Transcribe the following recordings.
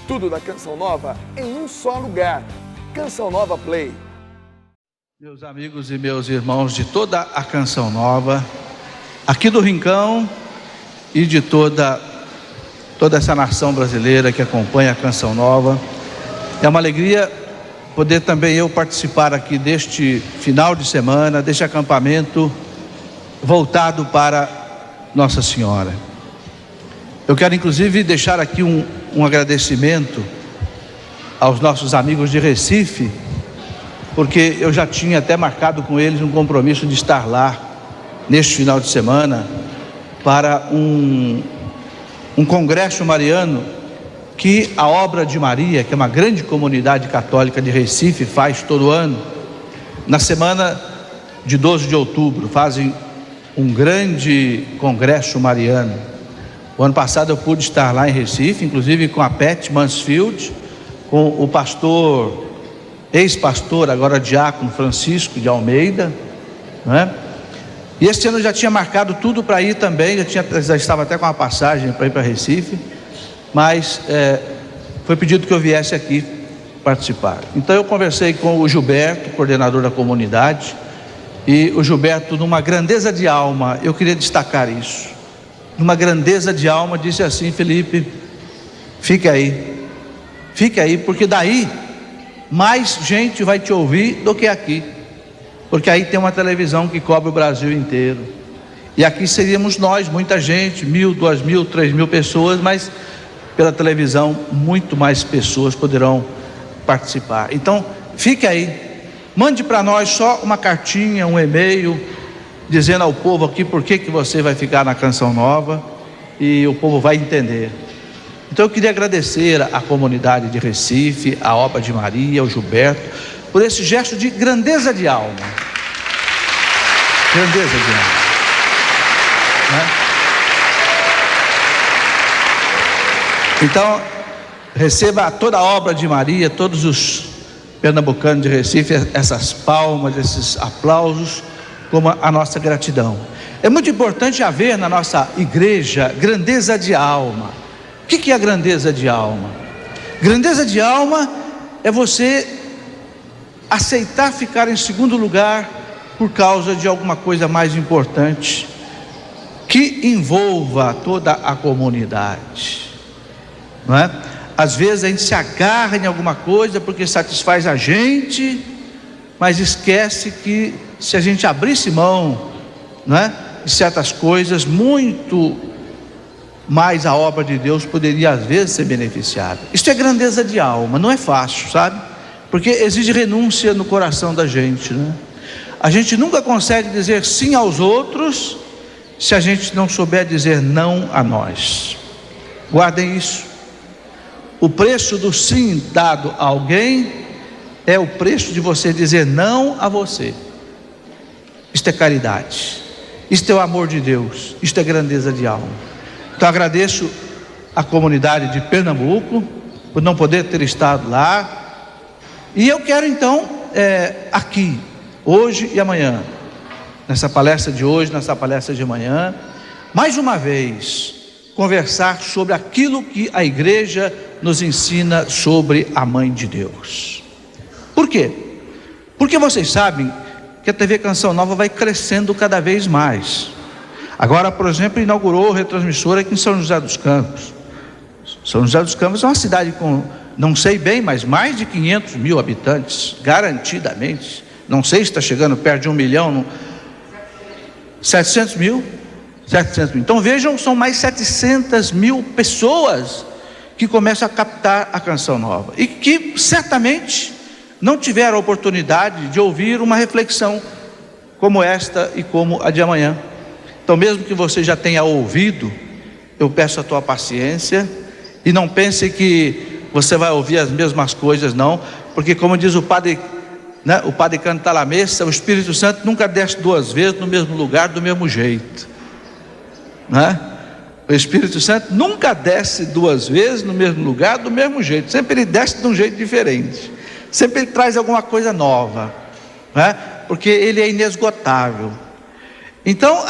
Tudo da Canção Nova em um só lugar. Canção Nova Play. Meus amigos e meus irmãos de toda a Canção Nova, aqui do Rincão e de toda essa nação brasileira que acompanha a Canção Nova, é uma alegria poder também eu participar aqui deste final de semana, deste acampamento voltado para Nossa Senhora. Eu quero inclusive deixar aqui um agradecimento aos nossos amigos de Recife, porque eu já tinha até marcado com eles um compromisso de estar lá neste final de semana para um congresso mariano que a Obra de Maria, que é uma grande comunidade católica de Recife, faz todo ano. Na semana de 12 de outubro fazem um grande congresso mariano. O ano passado eu pude estar lá em Recife, inclusive com a Pet Mansfield, com o pastor, ex-pastor, agora diácono Francisco de Almeida, não é? E este ano eu já tinha marcado tudo para ir também, já estava até com uma passagem para ir para Recife, mas foi pedido que eu viesse aqui participar. Então eu conversei com o Gilberto, coordenador da comunidade, e o Gilberto, numa grandeza de alma, eu queria destacar isso, numa grandeza de alma, disse assim: Felipe, fique aí, porque daí mais gente vai te ouvir do que aqui, porque aí tem uma televisão que cobre o Brasil inteiro, e aqui seríamos nós, muita gente, 1.000, 2.000, 3.000 pessoas, mas pela televisão muito mais pessoas poderão participar. Então fique aí, mande para nós só uma cartinha, um e-mail, dizendo ao povo aqui por que você vai ficar na Canção Nova, e o povo vai entender. Então eu queria agradecer à comunidade de Recife, à Obra de Maria, ao Gilberto, por esse gesto de grandeza de alma. Grandeza de alma, né? Então, receba toda a Obra de Maria, todos os pernambucanos de Recife, essas palmas, esses aplausos, como a nossa gratidão. É muito importante haver na nossa igreja grandeza de alma. O que é a grandeza de alma? Grandeza de alma é você aceitar ficar em segundo lugar por causa de alguma coisa mais importante que envolva toda a comunidade, não é? Às vezes a gente se agarra em alguma coisa porque satisfaz a gente, mas esquece que se a gente abrisse mão, não é, de certas coisas, muito mais a obra de Deus poderia às vezes ser beneficiada. Isto é grandeza de alma, não é fácil, sabe? Porque exige renúncia no coração da gente, né? A gente nunca consegue dizer sim aos outros se a gente não souber dizer não a nós. Guardem isso. O preço do sim dado a alguém é o preço de você dizer não a você. Isto é caridade, isto é o amor de Deus, isto é grandeza de alma. Então agradeço a comunidade de Pernambuco por não poder ter estado lá, e eu quero então aqui, hoje e amanhã, nessa palestra de hoje, nessa palestra de amanhã, mais uma vez conversar sobre aquilo que a igreja nos ensina sobre a Mãe de Deus. Por quê? Porque vocês sabem que a TV Canção Nova vai crescendo cada vez mais. Agora, por exemplo, inaugurou retransmissora aqui em São José dos Campos. São José dos Campos é uma cidade com, não sei bem, mas mais de 500 mil habitantes, garantidamente. Não sei se está chegando perto de 1 milhão, 700 mil. Então vejam, são mais 700 mil pessoas que começam a captar a Canção Nova, e que certamente não tiveram a oportunidade de ouvir uma reflexão como esta e como a de amanhã. Então, mesmo que você já tenha ouvido, eu peço a tua paciência, e não pense que você vai ouvir as mesmas coisas, não, porque como diz o padre, né, o padre canta lá missa, o Espírito Santo nunca desce 2 vezes no mesmo lugar, do mesmo jeito, né? O Espírito Santo nunca desce 2 vezes no mesmo lugar, do mesmo jeito, sempre ele desce de um jeito diferente, sempre ele traz alguma coisa nova, né? Porque ele é inesgotável. Então,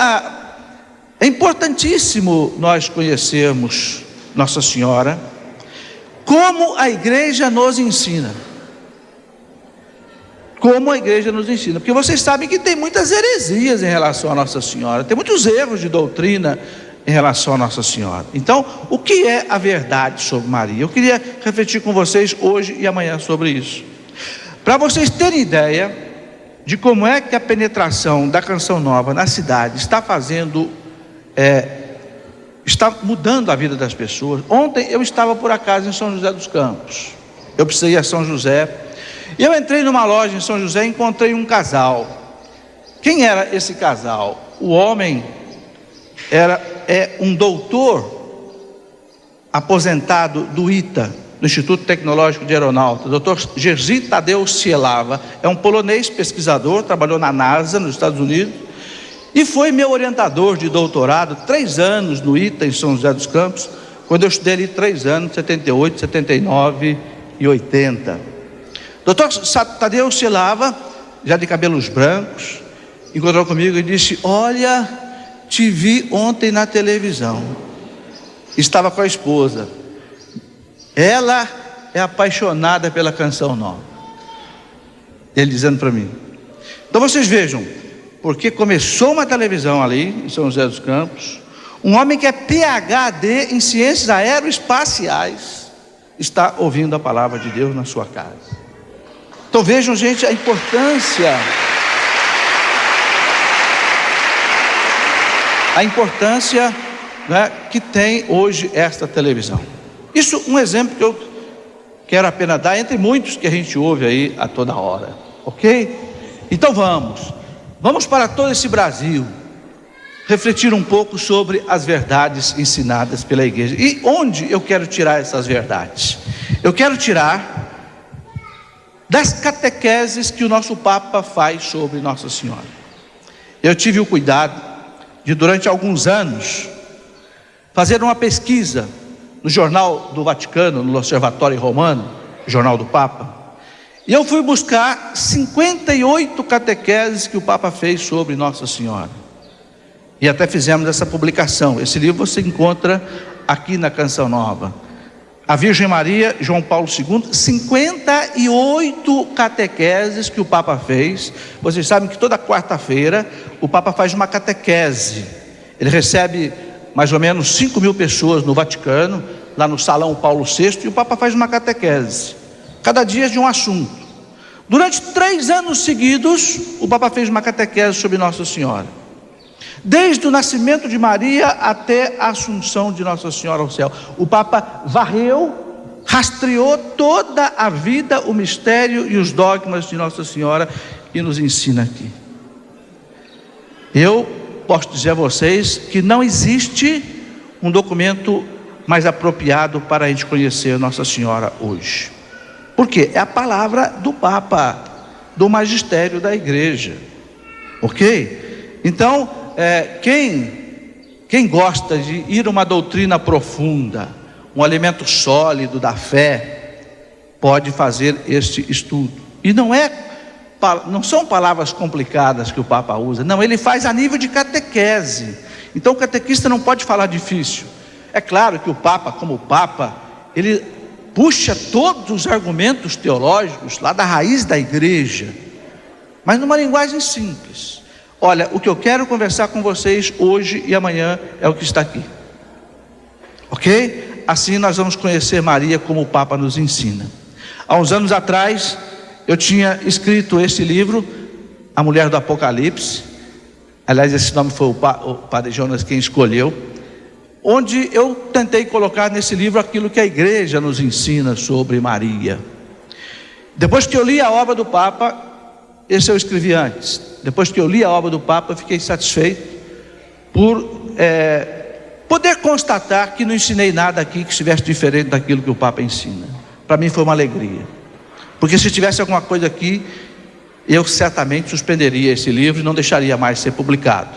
é importantíssimo nós conhecermos Nossa Senhora, como a igreja nos ensina. Como a igreja nos ensina, porque vocês sabem que tem muitas heresias em relação a Nossa Senhora, tem muitos erros de doutrina em relação a Nossa Senhora. Então, o que é a verdade sobre Maria? Eu queria refletir com vocês hoje e amanhã sobre isso, para vocês terem ideia de como é que a penetração da Canção Nova na cidade está fazendo, está mudando a vida das pessoas. Ontem eu estava por acaso em São José dos Campos, eu precisei ir a São José, e eu entrei numa loja em São José e encontrei um casal. Quem era esse casal? O homem é um doutor aposentado do ITA, do Instituto Tecnológico de Aeronáutica, Dr. Jerzy Tadeusz Cielawa, é um polonês pesquisador, trabalhou na NASA, nos Estados Unidos, e foi meu orientador de doutorado, 3 anos no ITA em São José dos Campos, quando eu estudei ali 3 anos, 78, 79 e 80. Dr. Tadeusz Cielawa, já de cabelos brancos, encontrou comigo e disse: olha, te vi ontem na televisão. Estava com a esposa. Ela é apaixonada pela Canção Nova. Ele dizendo para mim. Então vocês vejam, porque começou uma televisão ali em São José dos Campos, um homem que é PhD em ciências aeroespaciais está ouvindo a palavra de Deus na sua casa. Então vejam, gente, a importância né, que tem hoje esta televisão. Isso um exemplo que eu quero apenas dar, entre muitos que a gente ouve aí a toda hora, ok? Então vamos para todo esse Brasil, refletir um pouco sobre as verdades ensinadas pela igreja. E onde eu quero tirar essas verdades? Eu quero tirar das catequeses que o nosso Papa faz sobre Nossa Senhora. Eu tive o cuidado de, durante alguns anos, fazer uma pesquisa no Jornal do Vaticano, no Observatório Romano, Jornal do Papa, e eu fui buscar 58 catequeses que o Papa fez sobre Nossa Senhora, e até fizemos essa publicação. Esse livro você encontra aqui na Canção Nova. A Virgem Maria, João Paulo II, 58 catequeses que o Papa fez. Vocês sabem que toda quarta-feira o Papa faz uma catequese. Ele recebe mais ou menos 5.000 pessoas no Vaticano, lá no Salão Paulo VI, e o Papa faz uma catequese, cada dia de um assunto. Durante 3 anos seguidos, o Papa fez uma catequese sobre Nossa Senhora, desde o nascimento de Maria até a assunção de Nossa Senhora ao céu. O Papa varreu, rastreou toda a vida, o mistério e os dogmas de Nossa Senhora, e nos ensina aqui. Eu posso dizer a vocês que não existe um documento mais apropriado para a gente conhecer Nossa Senhora hoje. Por quê? É a palavra do Papa, do magistério da igreja, ok? Então, quem gosta de ir a uma doutrina profunda, um alimento sólido da fé, pode fazer este estudo. E não são palavras complicadas que o Papa usa, não, ele faz a nível de catequese. Então o catequista não pode falar difícil. É claro que o Papa, como Papa, ele puxa todos os argumentos teológicos lá da raiz da igreja, mas numa linguagem simples. Olha, o que eu quero conversar com vocês hoje e amanhã é o que está aqui, ok? Assim nós vamos conhecer Maria como o Papa nos ensina. Há uns anos atrás, eu tinha escrito esse livro, A Mulher do Apocalipse. Aliás, esse nome foi o Padre Jonas quem escolheu, onde eu tentei colocar nesse livro aquilo que a igreja nos ensina sobre Maria. Depois que eu li a obra do Papa, esse eu escrevi antes. Depois que eu li a obra do Papa, eu fiquei satisfeito por poder constatar que não ensinei nada aqui que estivesse diferente daquilo que o Papa ensina. Para mim foi uma alegria, porque se tivesse alguma coisa aqui, eu certamente suspenderia esse livro e não deixaria mais ser publicado.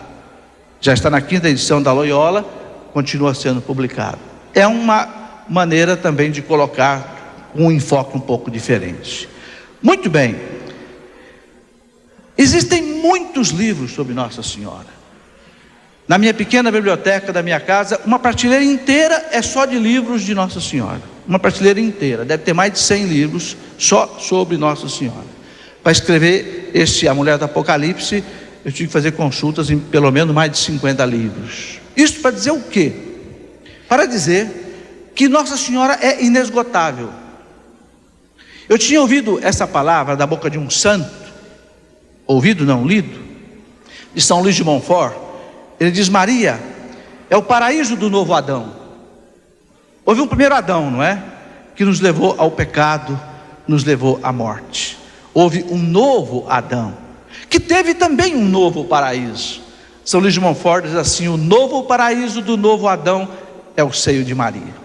Já está na 5ª edição da Loyola, continua sendo publicado. É uma maneira também de colocar um enfoque um pouco diferente. Muito bem. Existem muitos livros sobre Nossa Senhora. Na minha pequena biblioteca da minha casa, uma prateleira inteira é só de livros de Nossa Senhora. uma prateleira inteira, deve ter mais de 100 livros só sobre Nossa Senhora. Para escrever A Mulher do Apocalipse, eu tive que fazer consultas em pelo menos mais de 50 livros. Isso para dizer o quê? Para dizer que Nossa Senhora é inesgotável. Eu tinha ouvido essa palavra da boca de um santo, ouvido não lido, de São Luís de Montfort. Ele diz: Maria é o paraíso do novo Adão. Houve um primeiro Adão, não é? Que nos levou ao pecado, nos levou à morte. Houve um novo Adão, que teve também um novo paraíso. São Luís de Montfort diz assim: o novo paraíso do novo Adão é o seio de Maria.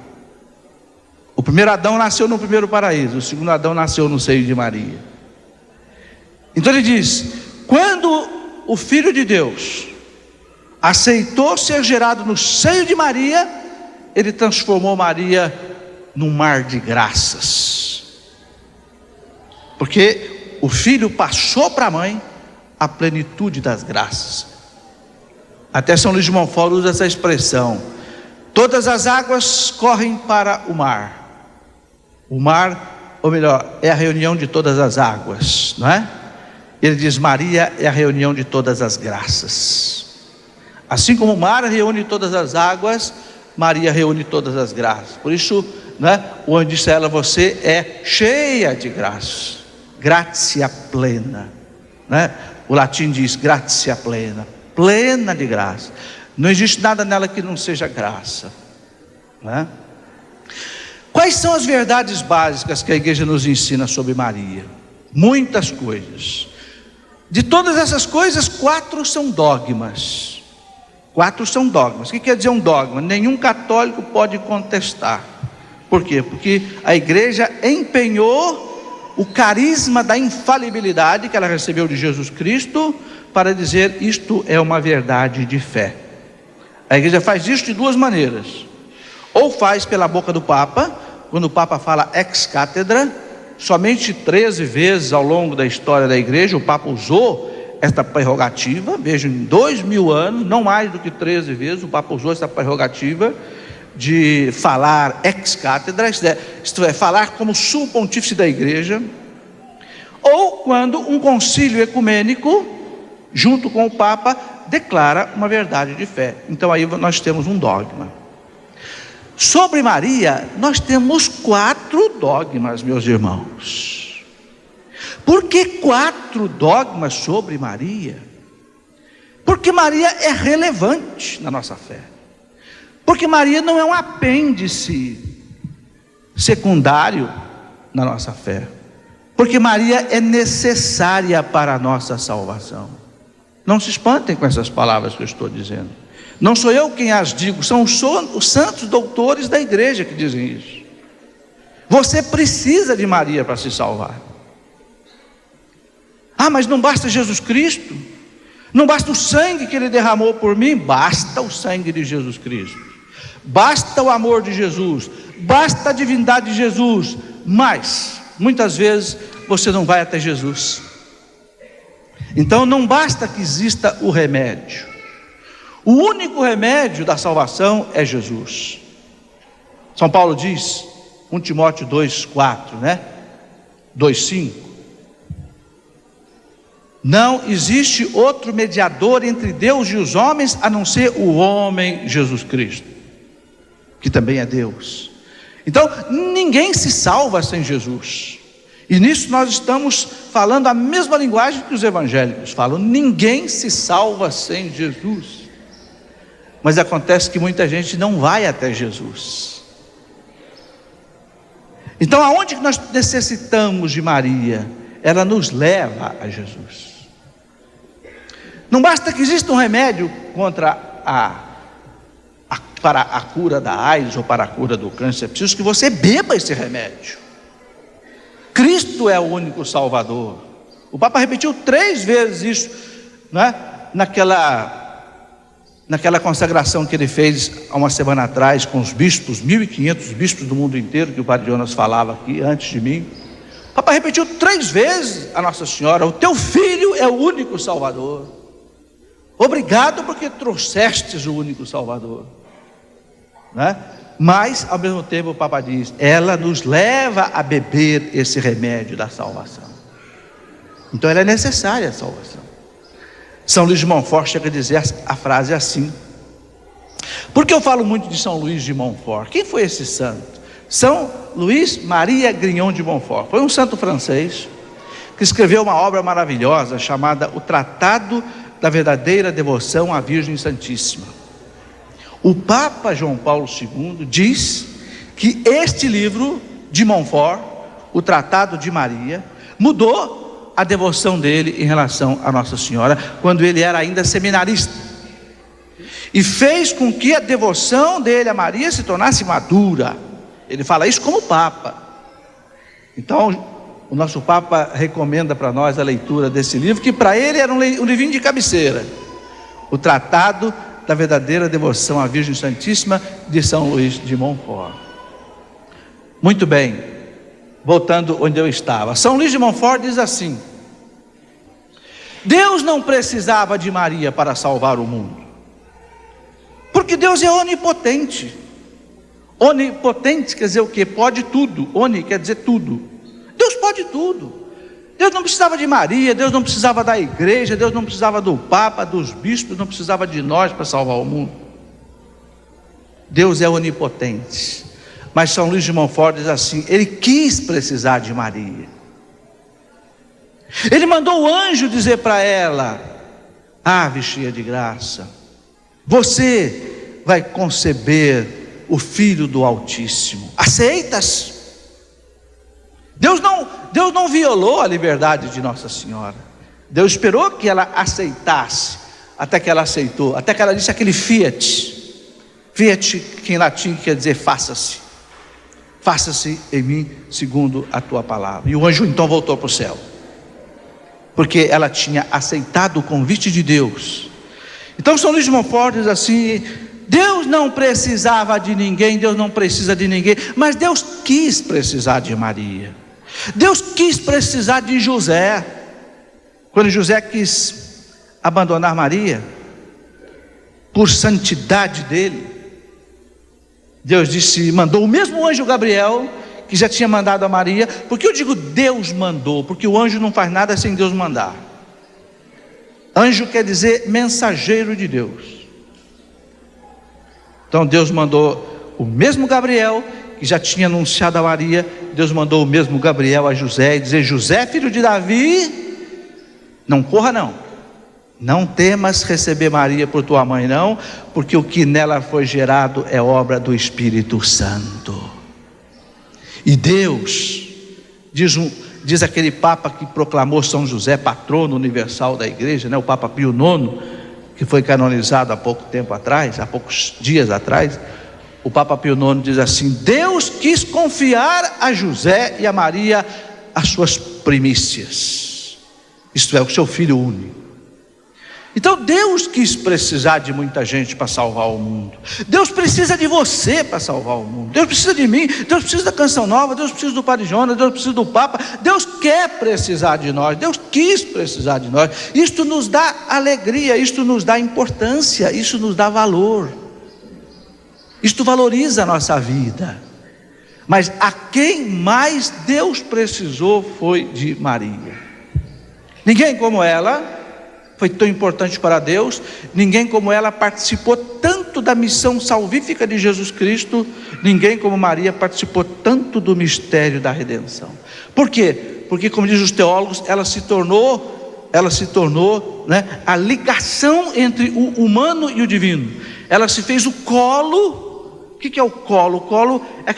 O primeiro Adão nasceu no primeiro paraíso, o segundo Adão nasceu no seio de Maria. Então ele diz: quando o Filho de Deus aceitou ser gerado no seio de Maria, ele transformou Maria num mar de graças, porque o Filho passou para a mãe a plenitude das graças. Até São Luís de Montfort usa essa expressão: todas as águas correm para o mar. O mar, ou melhor, é a reunião de todas as águas, não é? Ele diz: Maria é a reunião de todas as graças. Assim como o mar reúne todas as águas, Maria reúne todas as graças. Por isso, né, onde disse a ela: você é cheia de graça, gratia plena, né? O latim diz gratia plena, plena de graça. Não existe nada nela que não seja graça, né? Quais são as verdades básicas que a igreja nos ensina sobre Maria? Muitas coisas. De todas essas coisas, 4 são dogmas. 4 são dogmas. O que quer dizer um dogma? Nenhum católico pode contestar. Por quê? Porque a igreja empenhou o carisma da infalibilidade que ela recebeu de Jesus Cristo para dizer: isto é uma verdade de fé. A igreja faz isso de 2 maneiras. Ou faz pela boca do Papa, quando o Papa fala ex cátedra. Somente 13 vezes ao longo da história da igreja o Papa usou esta prerrogativa. Vejam, em 2000 anos, não mais do que 13 vezes o Papa usou essa prerrogativa de falar ex cátedra, isto é, falar como sumo pontífice da igreja. Ou quando um concílio ecumênico, junto com o Papa, declara uma verdade de fé. Então aí nós temos um dogma. Sobre Maria, nós temos 4 dogmas, meus irmãos. Por que 4 dogmas sobre Maria? Porque Maria é relevante na nossa fé. Porque Maria não é um apêndice secundário na nossa fé. Porque Maria é necessária para a nossa salvação. Não se espantem com essas palavras que eu estou dizendo. Não sou eu quem as digo, são os santos doutores da igreja que dizem isso. Você precisa de Maria para se salvar. Ah, mas não basta Jesus Cristo? Não basta o sangue que Ele derramou por mim? Basta o sangue de Jesus Cristo. Basta o amor de Jesus. Basta a divindade de Jesus. Mas, muitas vezes, você não vai até Jesus. Então não basta que exista o remédio. O único remédio da salvação é Jesus. São Paulo diz, 1 Timóteo 2,4, né? 2,5. Não existe outro mediador entre Deus e os homens, a não ser o homem Jesus Cristo, que também é Deus. Então, ninguém se salva sem Jesus. E nisso nós estamos falando a mesma linguagem que os evangélicos falam. Ninguém se salva sem Jesus. Mas acontece que muita gente não vai até Jesus. Então, aonde que nós necessitamos de Maria? Ela nos leva a Jesus. Não basta que exista um remédio contra para a cura da AIDS ou para a cura do câncer. É preciso que você beba esse remédio. Cristo é o único Salvador. O Papa repetiu 3 vezes isso, né? Naquela consagração que ele fez há uma semana atrás com os bispos, 1.500 bispos do mundo inteiro, que o Padre Jonas falava aqui antes de mim. O Papa repetiu 3 vezes a Nossa Senhora: o teu filho é o único Salvador. Obrigado porque trouxestes o único Salvador, né? Mas, ao mesmo tempo, o Papa diz, ela nos leva a beber esse remédio da salvação. Então, ela é necessária, a salvação. São Luís de Montfort chega a dizer a frase assim. Por que eu falo muito de São Luís de Montfort? Quem foi esse santo? São Luís Maria Grignon de Montfort. Foi um santo francês que escreveu uma obra maravilhosa chamada O Tratado da Verdadeira Devoção à Virgem Santíssima. O Papa João Paulo II diz que este livro de Montfort, o Tratado de Maria, mudou a devoção dele em relação a Nossa Senhora, quando ele era ainda seminarista, e fez com que a devoção dele a Maria se tornasse madura. Ele fala isso como Papa. Então, o nosso Papa recomenda para nós a leitura desse livro, que para ele era um livrinho de cabeceira, o Tratado da Verdadeira Devoção à Virgem Santíssima, de São Luís de Montfort. Muito bem, voltando onde eu estava. São Luís de Montfort diz assim: Deus não precisava de Maria para salvar o mundo, porque Deus é onipotente. Onipotente quer dizer o quê? Pode tudo. Oni quer dizer tudo. Deus pode tudo. Deus não precisava de Maria, Deus não precisava da igreja, Deus não precisava do Papa, dos bispos, não precisava de nós para salvar o mundo. Deus é onipotente. Mas São Luís de Montfort diz assim: ele quis precisar de Maria. Ele mandou o anjo dizer para ela: ave cheia de graça, você vai conceber o Filho do Altíssimo. Aceitas? Deus não violou a liberdade de Nossa Senhora. Deus esperou que ela aceitasse, até que ela aceitou, até que ela disse aquele fiat. Fiat, que em latim quer dizer faça-se. Faça-se em mim segundo a tua palavra. E o anjo então voltou para o céu, porque ela tinha aceitado o convite de Deus. Então São Luís de Montfort diz assim: Deus não precisava de ninguém, Deus não precisa de ninguém, mas Deus quis precisar de Maria. Deus quis precisar de José. Quando José quis abandonar Maria, por santidade dele, Deus disse, mandou o mesmo anjo Gabriel, que já tinha mandado a Maria. Por que eu digo Deus mandou? Porque o anjo não faz nada sem Deus mandar. Anjo quer dizer mensageiro de Deus. Então Deus mandou o mesmo Gabriel, que já tinha anunciado a Maria. Deus mandou o mesmo Gabriel a José e dizer: José, filho de Davi, não corra não temas receber Maria por tua mãe não, porque o que nela foi gerado é obra do Espírito Santo. E Deus, diz aquele Papa que proclamou São José patrono universal da igreja, o Papa Pio IX, que foi canonizado há pouco tempo atrás, há poucos dias atrás. O Papa Pio IX diz assim: Deus quis confiar a José e a Maria as suas primícias, isto é, o seu filho único. Então Deus quis precisar de muita gente para salvar o mundo. Deus precisa de você para salvar o mundo. Deus precisa de mim, Deus precisa da Canção Nova, Deus precisa do Padre Jonas, Deus precisa do Papa. Deus quer precisar de nós, Deus quis precisar de nós. Isto nos dá alegria, isto nos dá importância, isto nos dá valor. Isto valoriza a nossa vida. Mas a quem mais Deus precisou foi de Maria. Ninguém como ela foi tão importante para Deus, ninguém como ela participou tanto da missão salvífica de Jesus Cristo, ninguém como Maria participou tanto do mistério da redenção. Por quê? Porque, como dizem os teólogos, ela se tornou a ligação entre o humano e o divino. Ela se fez o colo. O que é o colo? O colo é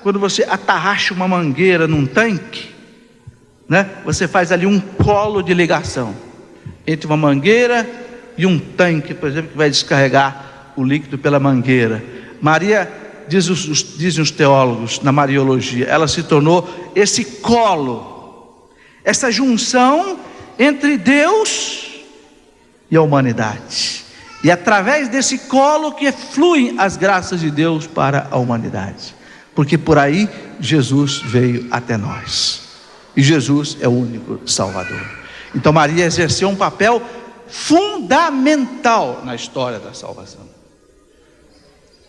quando você atarracha uma mangueira num tanque, você faz ali um colo de ligação entre uma mangueira e um tanque, por exemplo, que vai descarregar o líquido pela mangueira. Maria, dizem os teólogos na Mariologia, ela se tornou esse colo, essa junção entre Deus e a humanidade. E através desse colo que fluem as graças de Deus para a humanidade. Porque por aí Jesus veio até nós. E Jesus é o único Salvador. Então Maria exerceu um papel fundamental na história da salvação.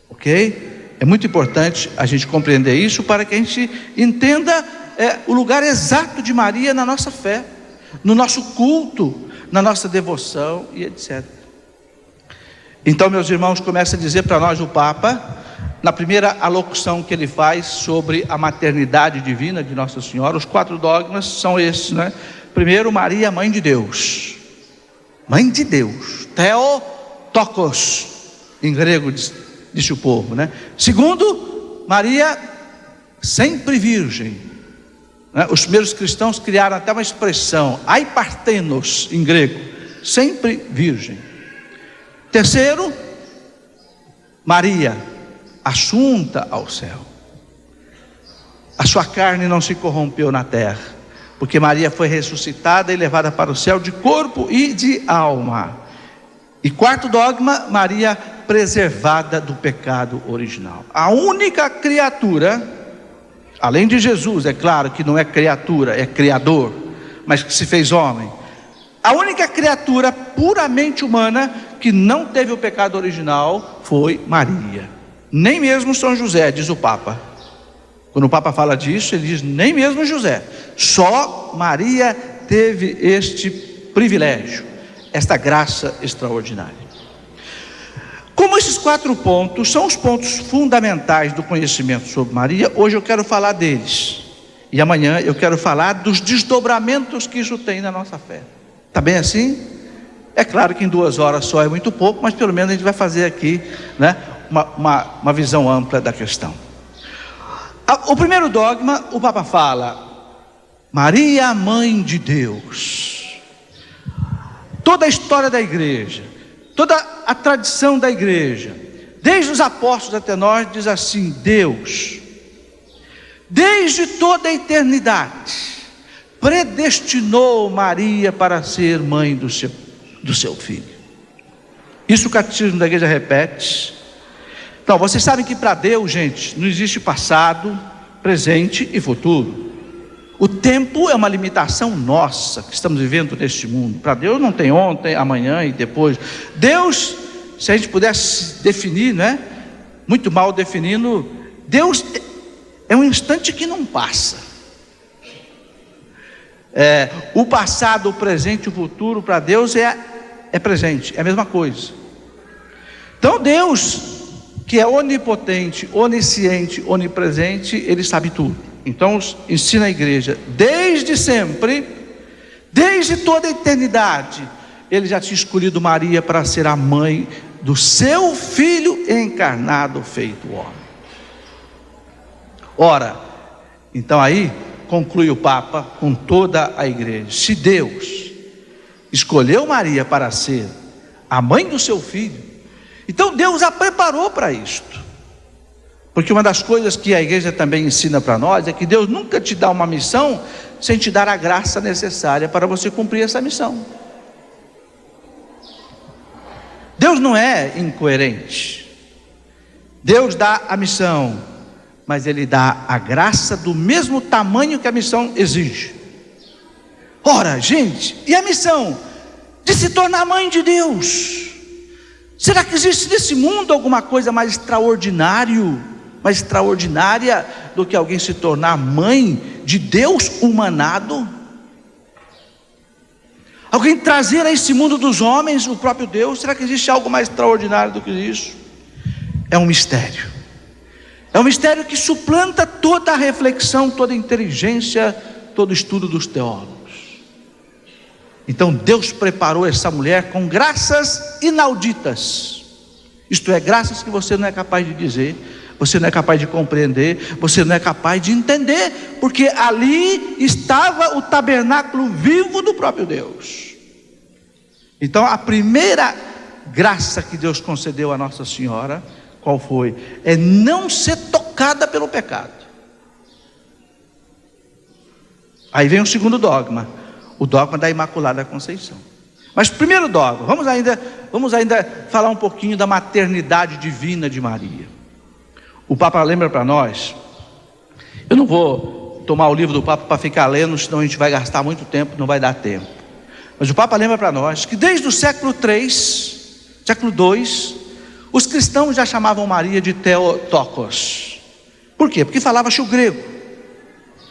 Ok? É muito importante a gente compreender isso para que a gente entenda o lugar exato de Maria na nossa fé, no nosso culto, na nossa devoção e etc. Então, meus irmãos, começa a dizer para nós o Papa, na primeira alocução que ele faz sobre a maternidade divina de Nossa Senhora, os 4 dogmas são esses, né? Primeiro, Maria, mãe de Deus. Mãe de Deus, Theotokos, em grego disse o povo, né? Segundo, Maria sempre virgem, né? Os primeiros cristãos criaram até uma expressão, aipartenos, em grego, sempre virgem. Terceiro, Maria, assunta ao céu. A sua carne não se corrompeu na terra, porque Maria foi ressuscitada e levada para o céu de corpo e de alma. E quarto dogma, Maria preservada do pecado original. A única criatura, além de Jesus, é claro que não é criatura, é criador, mas que se fez homem. A única criatura puramente humana que não teve o pecado original foi Maria. Nem mesmo São José, diz o Papa. Quando o Papa fala disso, ele diz nem mesmo José. Só Maria teve este privilégio, esta graça extraordinária. Como esses 4 pontos são os pontos fundamentais do conhecimento sobre Maria, hoje eu quero falar deles. E amanhã eu quero falar dos desdobramentos que isso tem na nossa fé. Está bem assim? É claro que em 2 horas só é muito pouco, mas pelo menos a gente vai fazer aqui, né, uma visão ampla da questão. O primeiro dogma, o Papa fala, Maria, mãe de Deus. Toda a história da igreja, toda a tradição da igreja, desde os apóstolos até nós, diz assim: Deus, desde toda a eternidade, predestinou Maria para ser mãe do seu filho. Isso o catecismo da igreja repete. Então, vocês sabem que para Deus, gente, não existe passado, presente e futuro. O tempo é uma limitação nossa que estamos vivendo neste mundo. Para Deus não tem ontem, amanhã e depois. Deus, se a gente pudesse definir, né, muito mal definindo, Deus é um instante que não passa. O passado, o presente e o futuro para Deus é presente, é a mesma coisa. Então Deus, que é onipotente, onisciente, onipresente, Ele sabe tudo. Então ensina a igreja, desde sempre, desde toda a eternidade, Ele já tinha escolhido Maria para ser a mãe do seu Filho encarnado, feito homem. Ora, então aí conclui o Papa com toda a igreja, se Deus escolheu Maria para ser a mãe do seu Filho, então Deus a preparou para isto. Porque uma das coisas que a igreja também ensina para nós é que Deus nunca te dá uma missão sem te dar a graça necessária para você cumprir essa missão. Deus não é incoerente. Deus dá a missão, mas Ele dá a graça do mesmo tamanho que a missão exige. Ora, gente, e a missão de se tornar mãe de Deus? Será que existe nesse mundo alguma coisa mais extraordinária do que alguém se tornar mãe de Deus humanado? Alguém trazer a esse mundo dos homens o próprio Deus? Será que existe algo mais extraordinário do que isso? É um mistério. É um mistério que suplanta toda a reflexão, toda a inteligência, todo o estudo dos teólogos. Então Deus preparou essa mulher com graças inauditas. Isto é, graças que você não é capaz de dizer, você não é capaz de compreender, você não é capaz de entender, porque ali estava o tabernáculo vivo do próprio Deus. Então a primeira graça que Deus concedeu a Nossa Senhora, qual foi? É não ser tocada pelo pecado. Aí vem o segundo dogma, o dogma da Imaculada Conceição. Mas primeiro dogma, vamos ainda falar um pouquinho da maternidade divina de Maria. O Papa lembra para nós, eu não vou tomar o livro do Papa para ficar lendo, senão a gente vai gastar muito tempo, não vai dar tempo. Mas o Papa lembra para nós que desde o século III, século II, Os cristãos já chamavam Maria de Theotokos. Por quê? Porque falava-se o grego,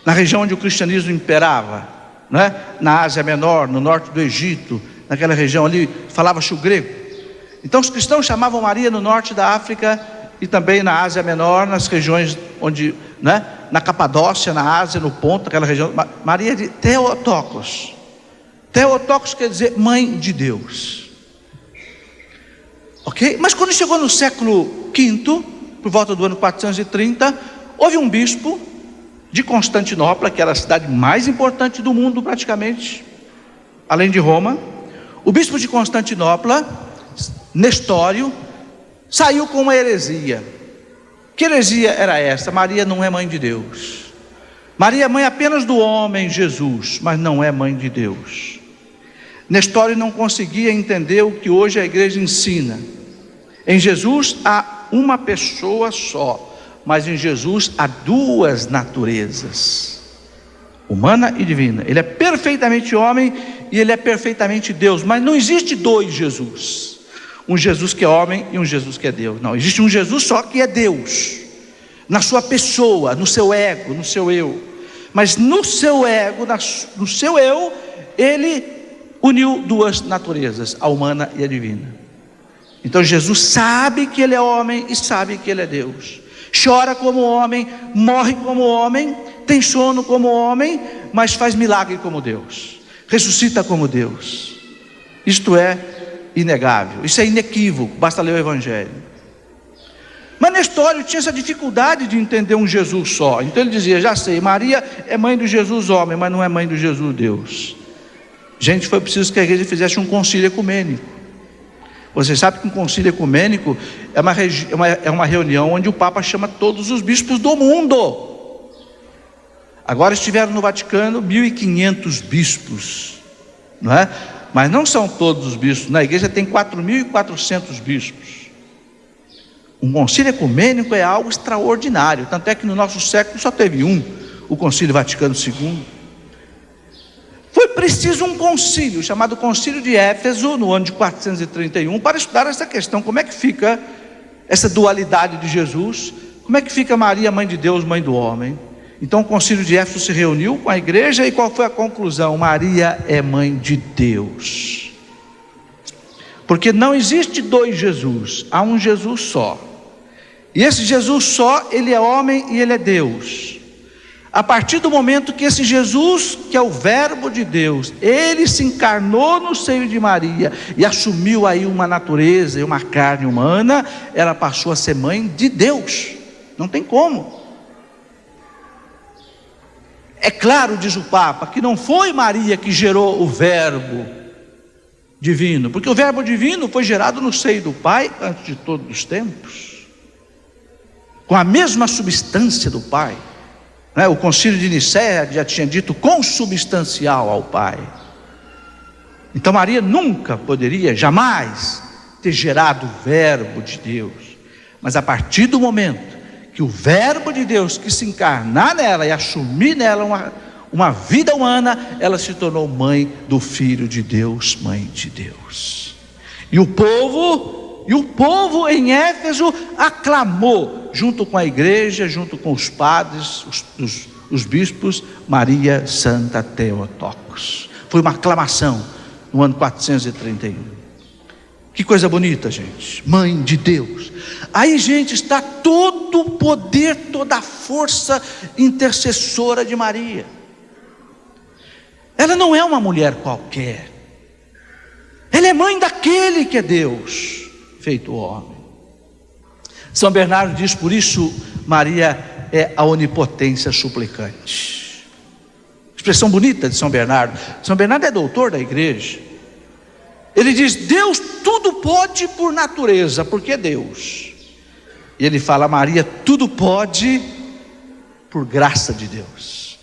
na região onde o cristianismo imperava, né? Na Ásia Menor, no norte do Egito, naquela região ali, falava-se o grego. Então os cristãos chamavam Maria no norte da África e também na Ásia Menor, nas regiões onde, né? Na Capadócia, na Ásia, no Ponto, aquela região, Maria de Theotokos. Theotokos quer dizer mãe de Deus. Ok? Mas quando chegou no século V, por volta do ano 430, houve um bispo de Constantinopla, que era a cidade mais importante do mundo praticamente, além de Roma. O bispo de Constantinopla, Nestório, saiu com uma heresia. Que heresia era essa? Maria não é mãe de Deus. Maria é mãe apenas do homem Jesus, mas não é mãe de Deus. Nestório não conseguia entender o que hoje a igreja ensina. Em Jesus há uma pessoa só, mas em Jesus há duas naturezas, humana e divina. Ele é perfeitamente homem e ele é perfeitamente Deus, mas não existe dois Jesus, um Jesus que é homem e um Jesus que é Deus. Não, existe um Jesus só que é Deus, na sua pessoa, no seu ego, no seu eu. Mas no seu ego, no seu eu, ele uniu duas naturezas, a humana e a divina. Então Jesus sabe que ele é homem e sabe que ele é Deus. Chora como homem, morre como homem, tem sono como homem, mas faz milagre como Deus, ressuscita como Deus. Isto é inegável, isso é inequívoco, basta ler o Evangelho. Mas Nestório tinha essa dificuldade de entender um Jesus só. Então ele dizia: já sei, Maria é mãe do Jesus homem, mas não é mãe do Jesus Deus. Gente, foi preciso que a igreja fizesse um concílio ecumênico. Você sabe que um concílio ecumênico é uma reunião onde o Papa chama todos os bispos do mundo. Agora estiveram no Vaticano 1.500 bispos, não é? Mas não são todos os bispos. Na igreja tem 4.400 bispos. Um concílio ecumênico é algo extraordinário. Tanto é que no nosso século só teve um, o Concílio Vaticano II. Foi preciso um concílio, chamado Concílio de Éfeso, no ano de 431, para estudar essa questão. Como é que fica essa dualidade de Jesus? Como é que fica Maria, mãe de Deus, mãe do homem? Então o Concílio de Éfeso se reuniu com a igreja e qual foi a conclusão? Maria é mãe de Deus. Porque não existe dois Jesus, há um Jesus só. E esse Jesus só, ele é homem e ele é Deus. A partir do momento que esse Jesus, que é o verbo de Deus, ele se encarnou no seio de Maria e assumiu aí uma natureza e uma carne humana, ela passou a ser mãe de Deus. Não tem como. É claro, diz o Papa, que não foi Maria que gerou o verbo divino, porque o verbo divino foi gerado no seio do Pai antes de todos os tempos, com a mesma substância do Pai. O concílio de Nicéia já tinha dito consubstancial ao Pai. Então Maria nunca poderia, jamais, ter gerado o verbo de Deus. Mas a partir do momento que o verbo de Deus quis se encarnar nela e assumir nela uma vida humana, ela se tornou mãe do Filho de Deus, mãe de Deus. E o povo em Éfeso aclamou, junto com a igreja, junto com os padres, os bispos, Maria Santa Theotokos. Foi uma aclamação no ano 431. Que coisa bonita, gente, mãe de Deus. Aí, gente, está todo o poder, toda a força intercessora de Maria. Ela não é uma mulher qualquer, ela é mãe daquele que é Deus feito homem. São Bernardo diz: por isso Maria é a onipotência suplicante. Expressão bonita de São Bernardo. São Bernardo é doutor da igreja. Ele diz: Deus tudo pode por natureza, porque é Deus. E ele fala: Maria tudo pode por graça de Deus.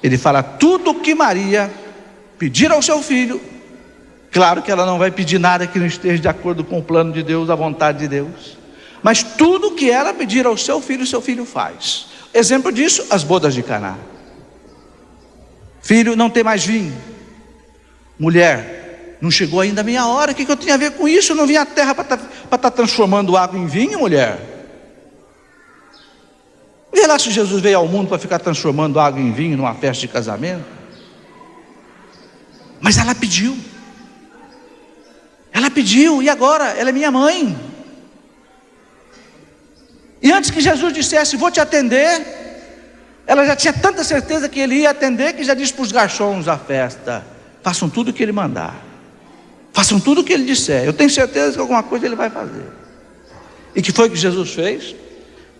Ele fala: tudo que Maria pedir ao seu filho, claro que ela não vai pedir nada que não esteja de acordo com o plano de Deus, a vontade de Deus, mas tudo que ela pedir ao seu filho faz. Exemplo disso, as bodas de Caná. Filho, não tem mais vinho. Mulher, Não chegou ainda a minha hora, o que eu tinha a ver com isso? Eu não vim à terra para estar transformando água em vinho, mulher. Vê lá se Jesus veio ao mundo para ficar transformando água em vinho numa festa de casamento. Mas ela pediu, e agora? Ela é minha mãe. E antes que Jesus dissesse, vou te atender, ela já tinha tanta certeza que ele ia atender, que já disse para os garçons da festa: façam tudo o que ele mandar, façam tudo o que ele disser, eu tenho certeza que alguma coisa ele vai fazer. E que foi que Jesus fez?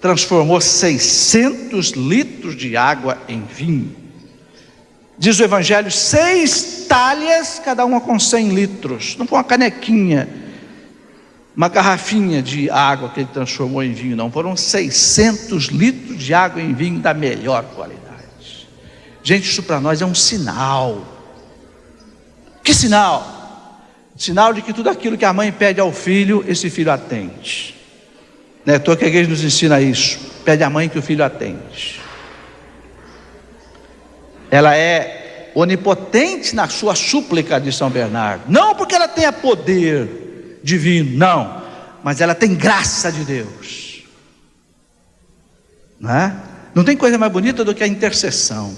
Transformou 600 litros de água em vinho. Diz o Evangelho, 6 talhas, cada uma com 100 litros. Não foi uma canequinha, uma garrafinha de água que ele transformou em vinho, não. Foram 600 litros de água em vinho da melhor qualidade. Gente, isso para nós é um sinal. Que sinal? Sinal de que tudo aquilo que a mãe pede ao filho, esse filho atende. Né? A igreja nos ensina isso. Pede à mãe que o filho atende. Ela é onipotente na sua súplica, de São Bernardo. Não porque ela tenha poder divino, não, mas ela tem graça de Deus. Não tem coisa mais bonita do que a intercessão.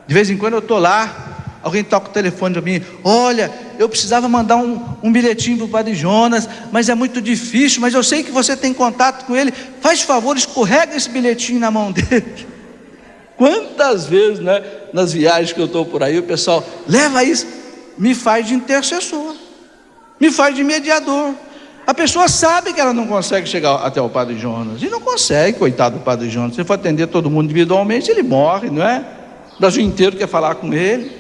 De vez em quando eu estou lá, alguém toca o telefone para mim: olha, eu precisava mandar um bilhetinho para o Padre Jonas, mas é muito difícil, mas eu sei que você tem contato com ele, faz favor, escorrega esse bilhetinho na mão dele. Quantas vezes, nas viagens que eu estou por aí, o pessoal leva isso, me faz de intercessor, me faz de mediador. A pessoa sabe que ela não consegue chegar até o Padre Jonas, e não consegue, coitado do Padre Jonas. Se for atender todo mundo individualmente, ele morre, não é? O Brasil inteiro quer falar com ele.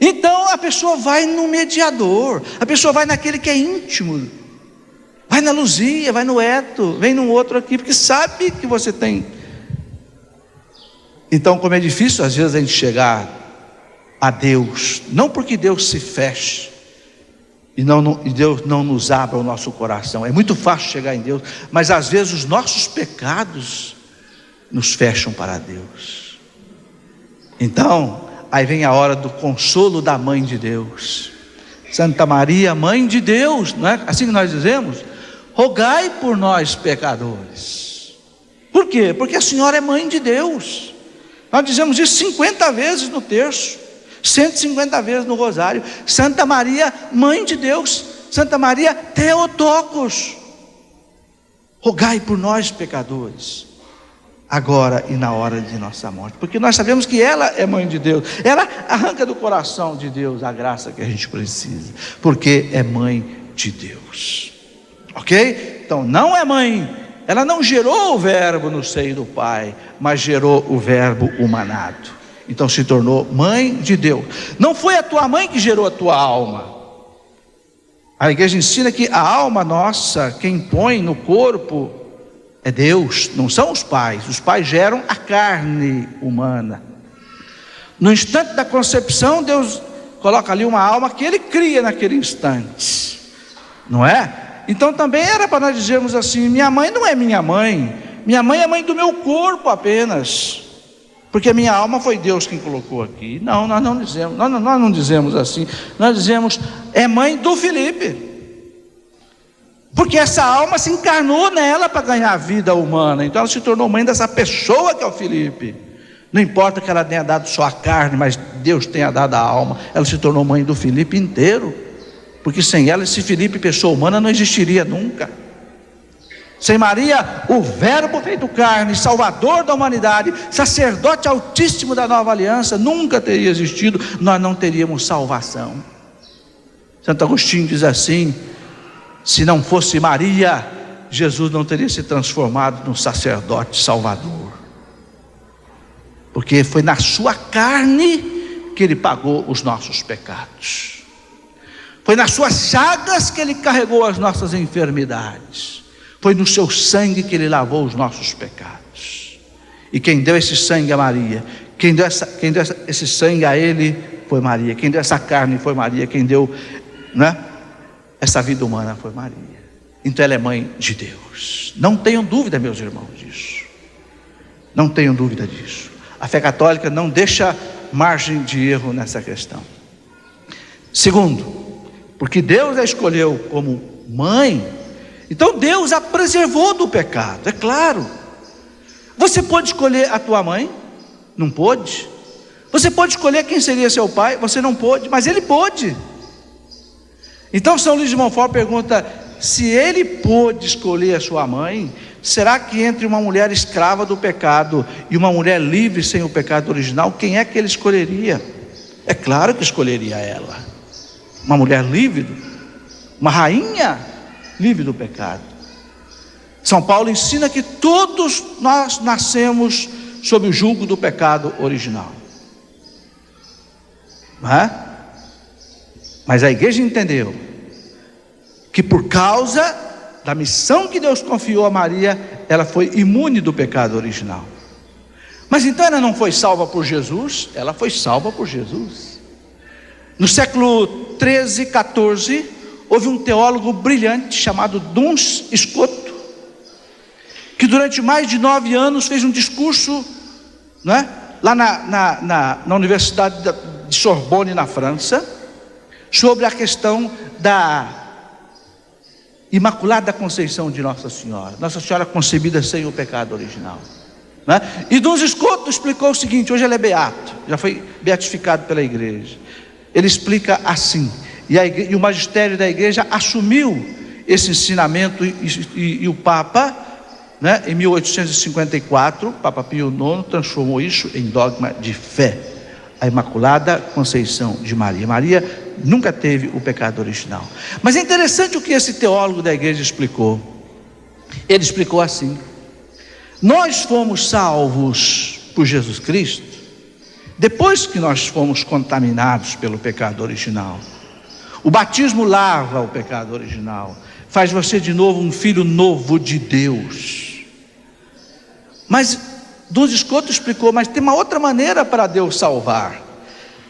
Então a pessoa vai no mediador, a pessoa vai naquele que é íntimo, vai na Luzia, vai no Eto, vem num outro aqui, porque sabe que você tem. Então, como é difícil às vezes a gente chegar a Deus, não porque Deus se feche e Deus não nos abra o nosso coração, é muito fácil chegar em Deus, mas às vezes os nossos pecados nos fecham para Deus. Então, aí vem a hora do consolo da Mãe de Deus. Santa Maria, Mãe de Deus, não é assim que nós dizemos? Rogai por nós pecadores. Por quê? Porque a Senhora é Mãe de Deus. Nós dizemos isso 50 vezes no terço, 150 vezes no rosário. Santa Maria, Mãe de Deus. Santa Maria Theotokos, rogai por nós pecadores, agora e na hora de nossa morte. Porque nós sabemos que ela é Mãe de Deus. Ela arranca do coração de Deus a graça que a gente precisa, porque é Mãe de Deus. Ok? Então não é mãe. Ela não gerou o verbo no seio do Pai, mas gerou o verbo humanado. Então se tornou Mãe de Deus. Não foi a tua mãe que gerou a tua alma. A igreja ensina que a alma nossa, quem põe no corpo é Deus, não são os pais. Os pais geram a carne humana. No instante da concepção, Deus coloca ali uma alma que Ele cria naquele instante, não é? Então também era para nós dizermos assim: minha mãe não é minha mãe é mãe do meu corpo apenas, porque minha alma foi Deus quem colocou aqui. Não, nós não dizemos, nós não dizemos assim. Nós dizemos, é mãe do Felipe, porque essa alma se encarnou nela para ganhar a vida humana. Então ela se tornou mãe dessa pessoa que é o Felipe. Não importa que ela tenha dado só a carne, mas Deus tenha dado a alma. Ela se tornou mãe do Felipe inteiro, porque sem ela esse Felipe, pessoa humana, não existiria nunca. Sem Maria, o verbo feito carne, salvador da humanidade, sacerdote altíssimo da nova aliança, nunca teria existido. Nós não teríamos salvação. Santo Agostinho diz assim: se não fosse Maria, Jesus não teria se transformado no sacerdote salvador, porque foi na sua carne que Ele pagou os nossos pecados. Foi nas suas chagas que Ele carregou as nossas enfermidades. Foi no seu sangue que Ele lavou os nossos pecados. E quem deu esse sangue a Maria, quem deu esse sangue a Ele foi Maria. Quem deu essa carne foi Maria. Quem deu, essa vida humana foi Maria. Então ela é Mãe de Deus. Não tenham dúvida, meus irmãos, disso. Não tenham dúvida disso. A fé católica não deixa margem de erro nessa questão. Segundo, porque Deus a escolheu como mãe, então Deus a preservou do pecado, é claro. Você pode escolher a tua mãe? Não pôde. Você pode escolher quem seria seu pai? Você não pôde, mas ele pôde. Então São Luís de Montfort pergunta: se ele pôde escolher a sua mãe, será que entre uma mulher escrava do pecado e uma mulher livre sem o pecado original, quem é que ele escolheria? É claro que escolheria ela, uma mulher livre, uma rainha livre do pecado. São Paulo ensina que todos nós nascemos sob o jugo do pecado original, não é? Mas a igreja entendeu que por causa da missão que Deus confiou a Maria, ela foi imune do pecado original. Mas então ela não foi salva por Jesus? Ela foi salva por Jesus. No século 13, 14, houve um teólogo brilhante chamado Duns Scotus, que durante mais de 9 anos fez um discurso, não é? Lá na Universidade de Sorbonne, na França, sobre a questão da Imaculada Conceição de Nossa Senhora, Nossa Senhora concebida sem o pecado original, não é? E Duns Scotus explicou o seguinte: hoje ele é beato, já foi beatificado pela igreja. Ele explica assim, e o magistério da igreja assumiu esse ensinamento, e o Papa, né, em 1854, o Papa Pio IX transformou isso em dogma de fé, a Imaculada Conceição de Maria. Maria nunca teve o pecado original. Mas é interessante o que esse teólogo da igreja explicou. Ele explicou assim: nós fomos salvos por Jesus Cristo depois que nós fomos contaminados pelo pecado original. O batismo lava o pecado original, faz você de novo um filho novo de Deus. Mas Duns Scotus explicou: mas tem uma outra maneira para Deus salvar.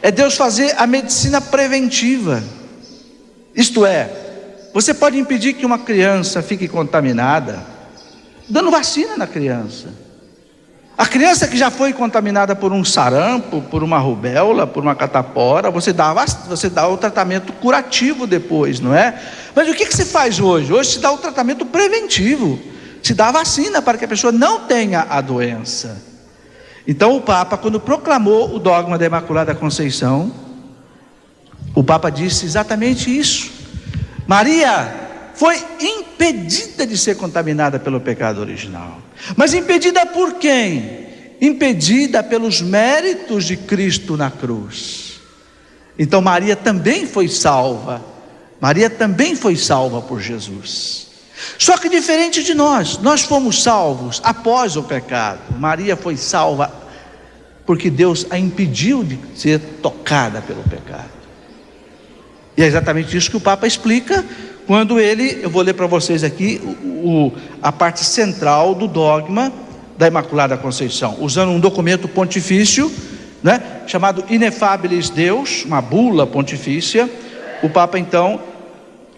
É Deus fazer a medicina preventiva. Isto é, você pode impedir que uma criança fique contaminada dando vacina na criança. A criança que já foi contaminada por um sarampo, por uma rubéola, por uma catapora, você dá o tratamento curativo depois, não é? Mas o que se faz hoje? Hoje se dá o tratamento preventivo, se dá a vacina para que a pessoa não tenha a doença. Então o Papa, quando proclamou o dogma da Imaculada Conceição, o Papa disse exatamente isso: Maria foi impedida de ser contaminada pelo pecado original. Mas impedida por quem? Impedida pelos méritos de Cristo na cruz. Então Maria também foi salva. Maria também foi salva por Jesus. Só que diferente de nós fomos salvos após o pecado. Maria foi salva porque Deus a impediu de ser tocada pelo pecado. E é exatamente isso que o Papa explica quando eu vou ler para vocês aqui a parte central do dogma da Imaculada Conceição, usando um documento pontifício, né, chamado Inefabilis Deus, uma bula pontifícia. O Papa então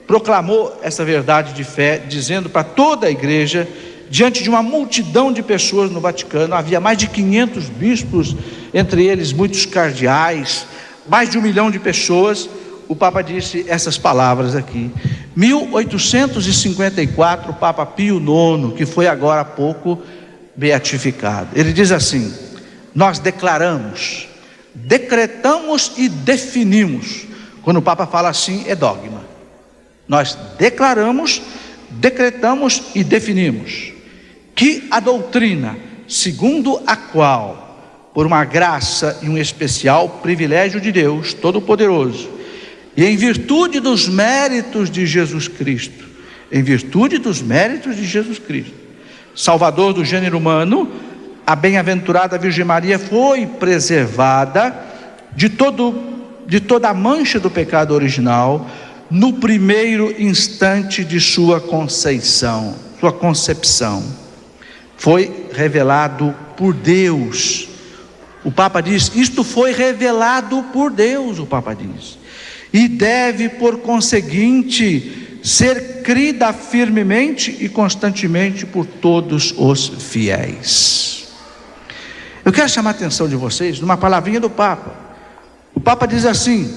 proclamou essa verdade de fé, dizendo para toda a igreja, diante de uma multidão de pessoas no Vaticano. Havia mais de 500 bispos, entre eles muitos cardeais, mais de 1 milhão de pessoas. O Papa disse essas palavras aqui. 1854, o Papa Pio IX, que foi agora há pouco beatificado, ele diz assim: nós declaramos, decretamos e definimos. Quando o Papa fala assim, é dogma. Nós declaramos, decretamos e definimos que a doutrina segundo a qual, por uma graça e um especial privilégio de Deus Todo-Poderoso, e em virtude dos méritos de Jesus Cristo, Salvador do gênero humano, a bem-aventurada Virgem Maria foi preservada de toda a mancha do pecado original no primeiro instante de sua concepção. Foi revelado por Deus. O Papa diz: isto foi revelado por Deus, o Papa diz, e deve, por conseguinte, ser crida firmemente e constantemente por todos os fiéis. Eu quero chamar a atenção de vocês numa palavrinha do Papa. O Papa diz assim: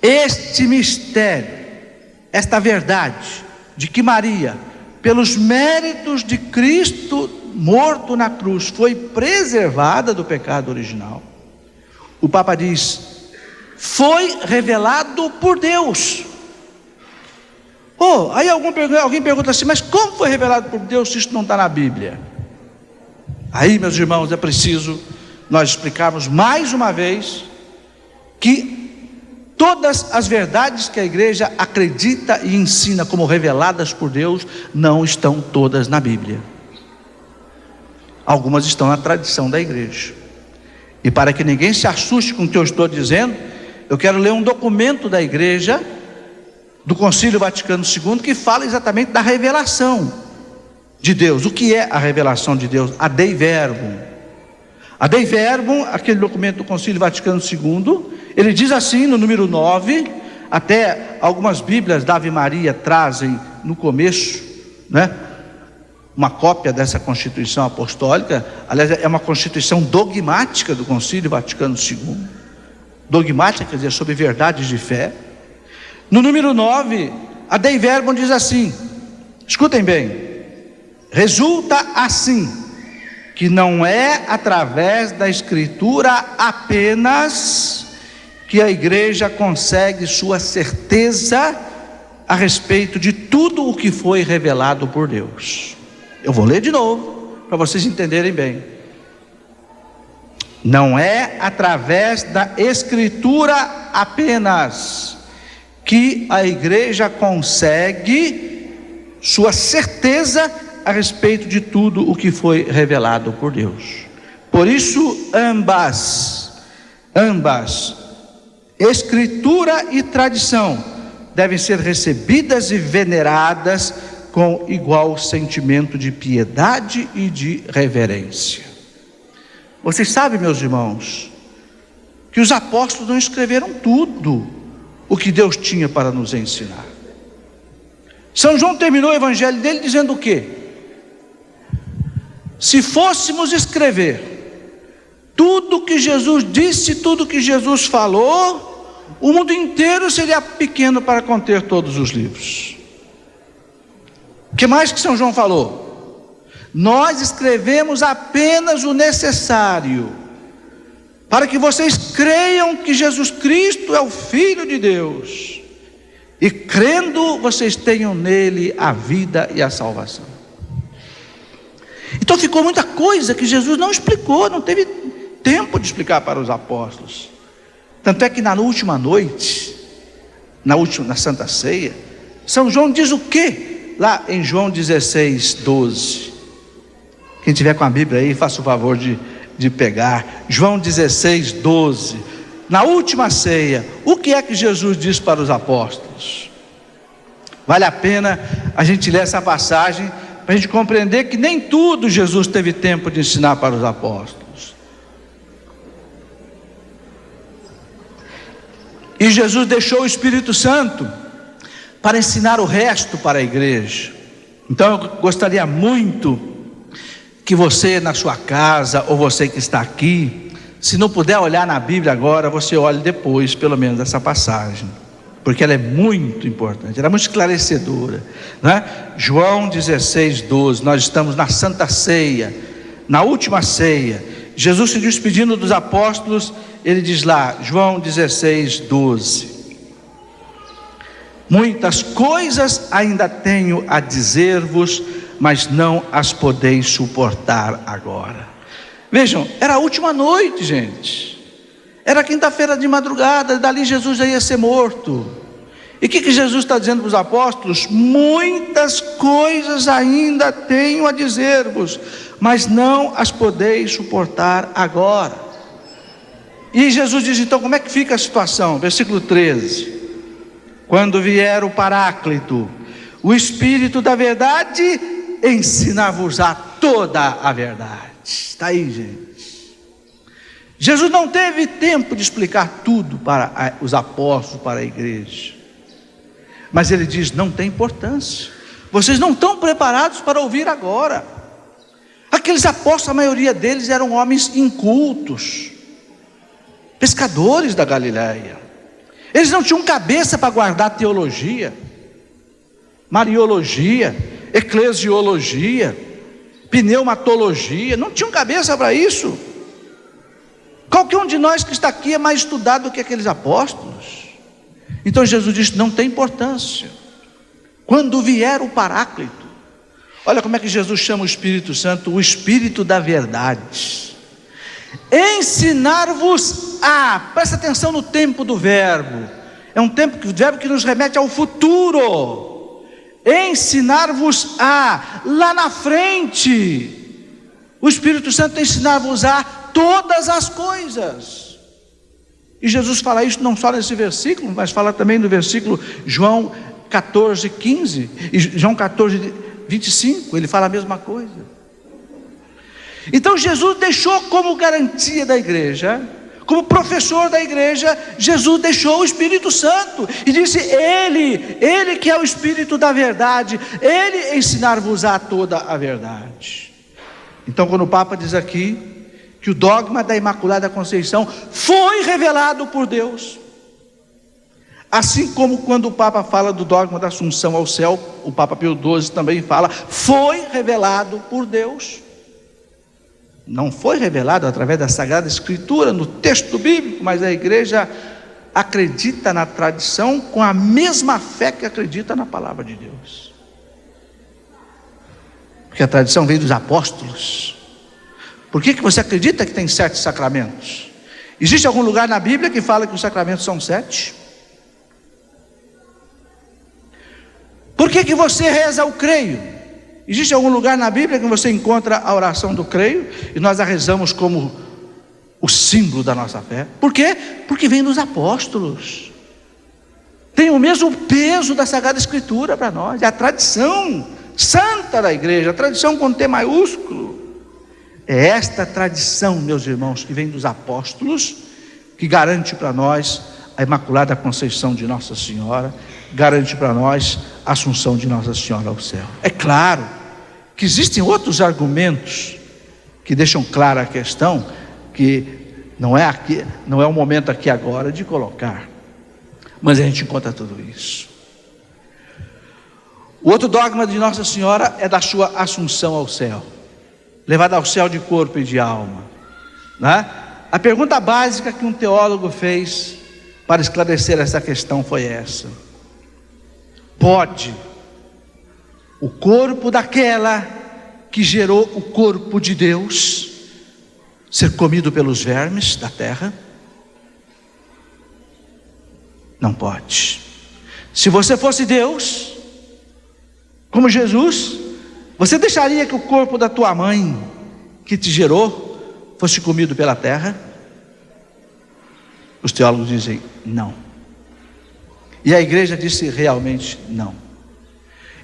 Este mistério, esta verdade de que Maria, pelos méritos de Cristo morto na cruz, foi preservada do pecado original. O Papa diz: foi revelado por Deus. Aí alguém pergunta assim: mas como foi revelado por Deus se isso não está na Bíblia? Aí, meus irmãos, é preciso nós explicarmos mais uma vez que todas as verdades que a igreja acredita e ensina como reveladas por Deus não estão todas na Bíblia. Algumas estão na tradição da igreja. E para que ninguém se assuste com o que eu estou dizendo, eu quero ler um documento da igreja, do Concílio Vaticano II, que fala exatamente da revelação de Deus. O que é a revelação de Deus? A Dei Verbum. A Dei Verbum, aquele documento do Concílio Vaticano II, ele diz assim no número 9, até algumas Bíblias da Ave Maria trazem no começo, uma cópia dessa Constituição Apostólica. Aliás, é uma Constituição dogmática do Concílio Vaticano II. Dogmática quer dizer sobre verdades de fé. No número 9, a Dei Verbum diz assim, escutem bem: resulta assim, que não é através da Escritura apenas que a igreja consegue sua certeza a respeito de tudo o que foi revelado por Deus. Eu vou ler de novo, para vocês entenderem bem. Não é através da Escritura apenas que a igreja consegue sua certeza a respeito de tudo o que foi revelado por Deus. Por isso, ambas, Escritura e tradição, devem ser recebidas e veneradas com igual sentimento de piedade e de reverência. Vocês sabem, meus irmãos, que os apóstolos não escreveram tudo o que Deus tinha para nos ensinar. São João terminou o evangelho dele dizendo o quê? Se fôssemos escrever tudo que Jesus disse, tudo que Jesus falou, o mundo inteiro seria pequeno para conter todos os livros. O que mais que São João falou? Nós escrevemos apenas o necessário para que vocês creiam que Jesus Cristo é o Filho de Deus, e crendo, vocês tenham nele a vida e a salvação. Então ficou muita coisa que Jesus não explicou, não teve tempo de explicar para os apóstolos. Tanto é que na última noite, na Santa Ceia, São João diz o quê? Lá em João 16, 12. Quem tiver com a Bíblia aí, faça o favor de pegar. João 16, 12. Na última ceia, o que é que Jesus diz para os apóstolos? Vale a pena a gente ler essa passagem, para a gente compreender que nem tudo Jesus teve tempo de ensinar para os apóstolos. E Jesus deixou o Espírito Santo para ensinar o resto para a igreja. Então eu gostaria muito que você na sua casa, ou você que está aqui, se não puder olhar na Bíblia agora, você olhe depois, pelo menos essa passagem, porque ela é muito importante, ela é muito esclarecedora, João 16, 12, nós estamos na Santa Ceia, na última ceia, Jesus se despedindo dos apóstolos, ele diz lá, João 16, 12, muitas coisas ainda tenho a dizer-vos, mas não as podeis suportar agora. Vejam, era a última noite, gente, era quinta-feira de madrugada, dali Jesus já ia ser morto. E o que Jesus está dizendo para os apóstolos? Muitas coisas ainda tenho a dizer-vos, mas não as podeis suportar agora. E Jesus diz então, como é que fica a situação? Versículo 13, quando vier o Paráclito, o Espírito da verdade, ensinar-vos-á toda a verdade. Está aí, gente. Jesus não teve tempo de explicar tudo para os apóstolos, para a igreja, mas ele diz, não tem importância, vocês não estão preparados para ouvir agora. Aqueles apóstolos, a maioria deles eram homens incultos, pescadores da Galileia, Eles não tinham cabeça para guardar teologia, mariologia, eclesiologia, pneumatologia. Não tinham cabeça para isso. Qualquer um de nós que está aqui é mais estudado do que aqueles apóstolos. Então Jesus disse: não tem importância. Quando vier o Paráclito, olha como é que Jesus chama o Espírito Santo: o Espírito da verdade. Ensinar-vos a, presta atenção no tempo do verbo, é um verbo que nos remete ao futuro. Ensinar-vos a, lá na frente, o Espírito Santo ensinar-vos a todas as coisas. E Jesus fala isso não só nesse versículo, mas fala também no versículo João 14:15 e João 14:25, ele fala a mesma coisa. Então Jesus deixou como garantia da igreja, como professor da igreja, Jesus deixou o Espírito Santo e disse: Ele que é o Espírito da verdade, Ele ensinar-vos-á toda a verdade. Então, quando o Papa diz aqui que o dogma da Imaculada Conceição foi revelado por Deus, assim como quando o Papa fala do dogma da Assunção ao céu, o Papa Pio XII também fala, foi revelado por Deus. Não foi revelado através da Sagrada Escritura, no texto bíblico, mas a igreja acredita na tradição com a mesma fé que acredita na palavra de Deus. Porque a tradição veio dos apóstolos. Por que você acredita que tem 7 sacramentos? Existe algum lugar na Bíblia que fala que os sacramentos são 7? Por que você reza o creio? Existe algum lugar na Bíblia que você encontra a oração do creio e nós a rezamos como o símbolo da nossa fé? Por quê? Porque vem dos apóstolos. Tem o mesmo peso da Sagrada Escritura para nós. É a tradição santa da igreja, a tradição com T maiúsculo. É esta tradição, meus irmãos, que vem dos apóstolos, que garante para nós a Imaculada Conceição de Nossa Senhora, garante para nós a Assunção de Nossa Senhora ao céu. É claro que existem outros argumentos que deixam clara a questão, que não é o momento aqui agora de colocar, mas a gente encontra tudo isso. O outro dogma de Nossa Senhora é da sua Assunção ao céu, levada ao céu de corpo e de alma, né? A pergunta básica que um teólogo fez para esclarecer essa questão foi essa: pode o corpo daquela que gerou o corpo de Deus ser comido pelos vermes da terra? Não pode. Se você fosse Deus, como Jesus, você deixaria que o corpo da tua mãe, que te gerou, fosse comido pela terra? Os teólogos dizem não. E a igreja disse realmente não.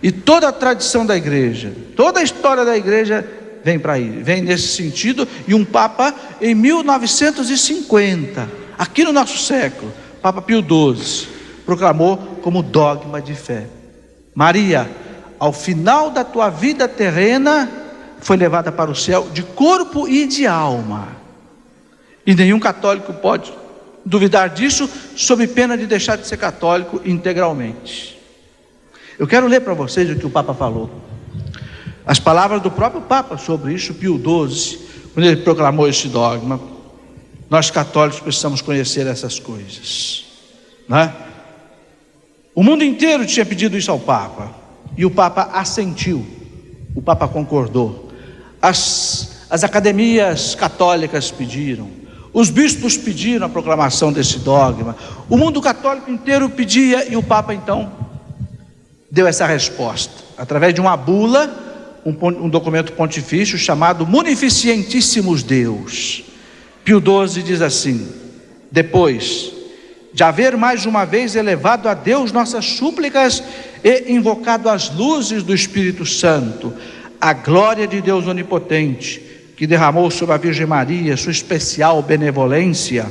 E toda a tradição da igreja, toda a história da igreja vem nesse sentido. E um Papa em 1950, aqui no nosso século, Papa Pio XII, proclamou como dogma de fé: Maria, ao final da tua vida terrena, foi levada para o céu de corpo e de alma. E nenhum católico pode duvidar disso, sob pena de deixar de ser católico integralmente. Eu quero ler para vocês o que o Papa falou, as palavras do próprio Papa sobre isso, Pio XII, quando ele proclamou esse dogma. Nós católicos precisamos conhecer essas coisas, né? O mundo inteiro tinha pedido isso ao Papa, e o Papa assentiu, o Papa concordou. As academias católicas pediram, os bispos pediram a proclamação desse dogma, o mundo católico inteiro pedia, e o Papa então deu essa resposta, através de uma bula, um documento pontifício chamado Munificientissimus Deus. Pio XII diz assim: depois de haver mais uma vez elevado a Deus nossas súplicas e invocado as luzes do Espírito Santo, a glória de Deus onipotente, que derramou sobre a Virgem Maria sua especial benevolência,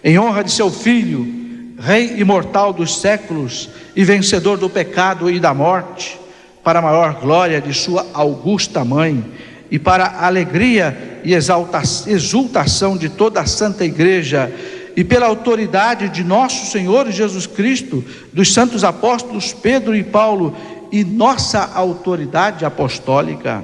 em honra de seu Filho, Rei imortal dos séculos e vencedor do pecado e da morte, para a maior glória de sua augusta mãe e para a alegria e exultação de toda a Santa Igreja, e pela autoridade de nosso Senhor Jesus Cristo, dos santos apóstolos Pedro e Paulo, e nossa autoridade apostólica,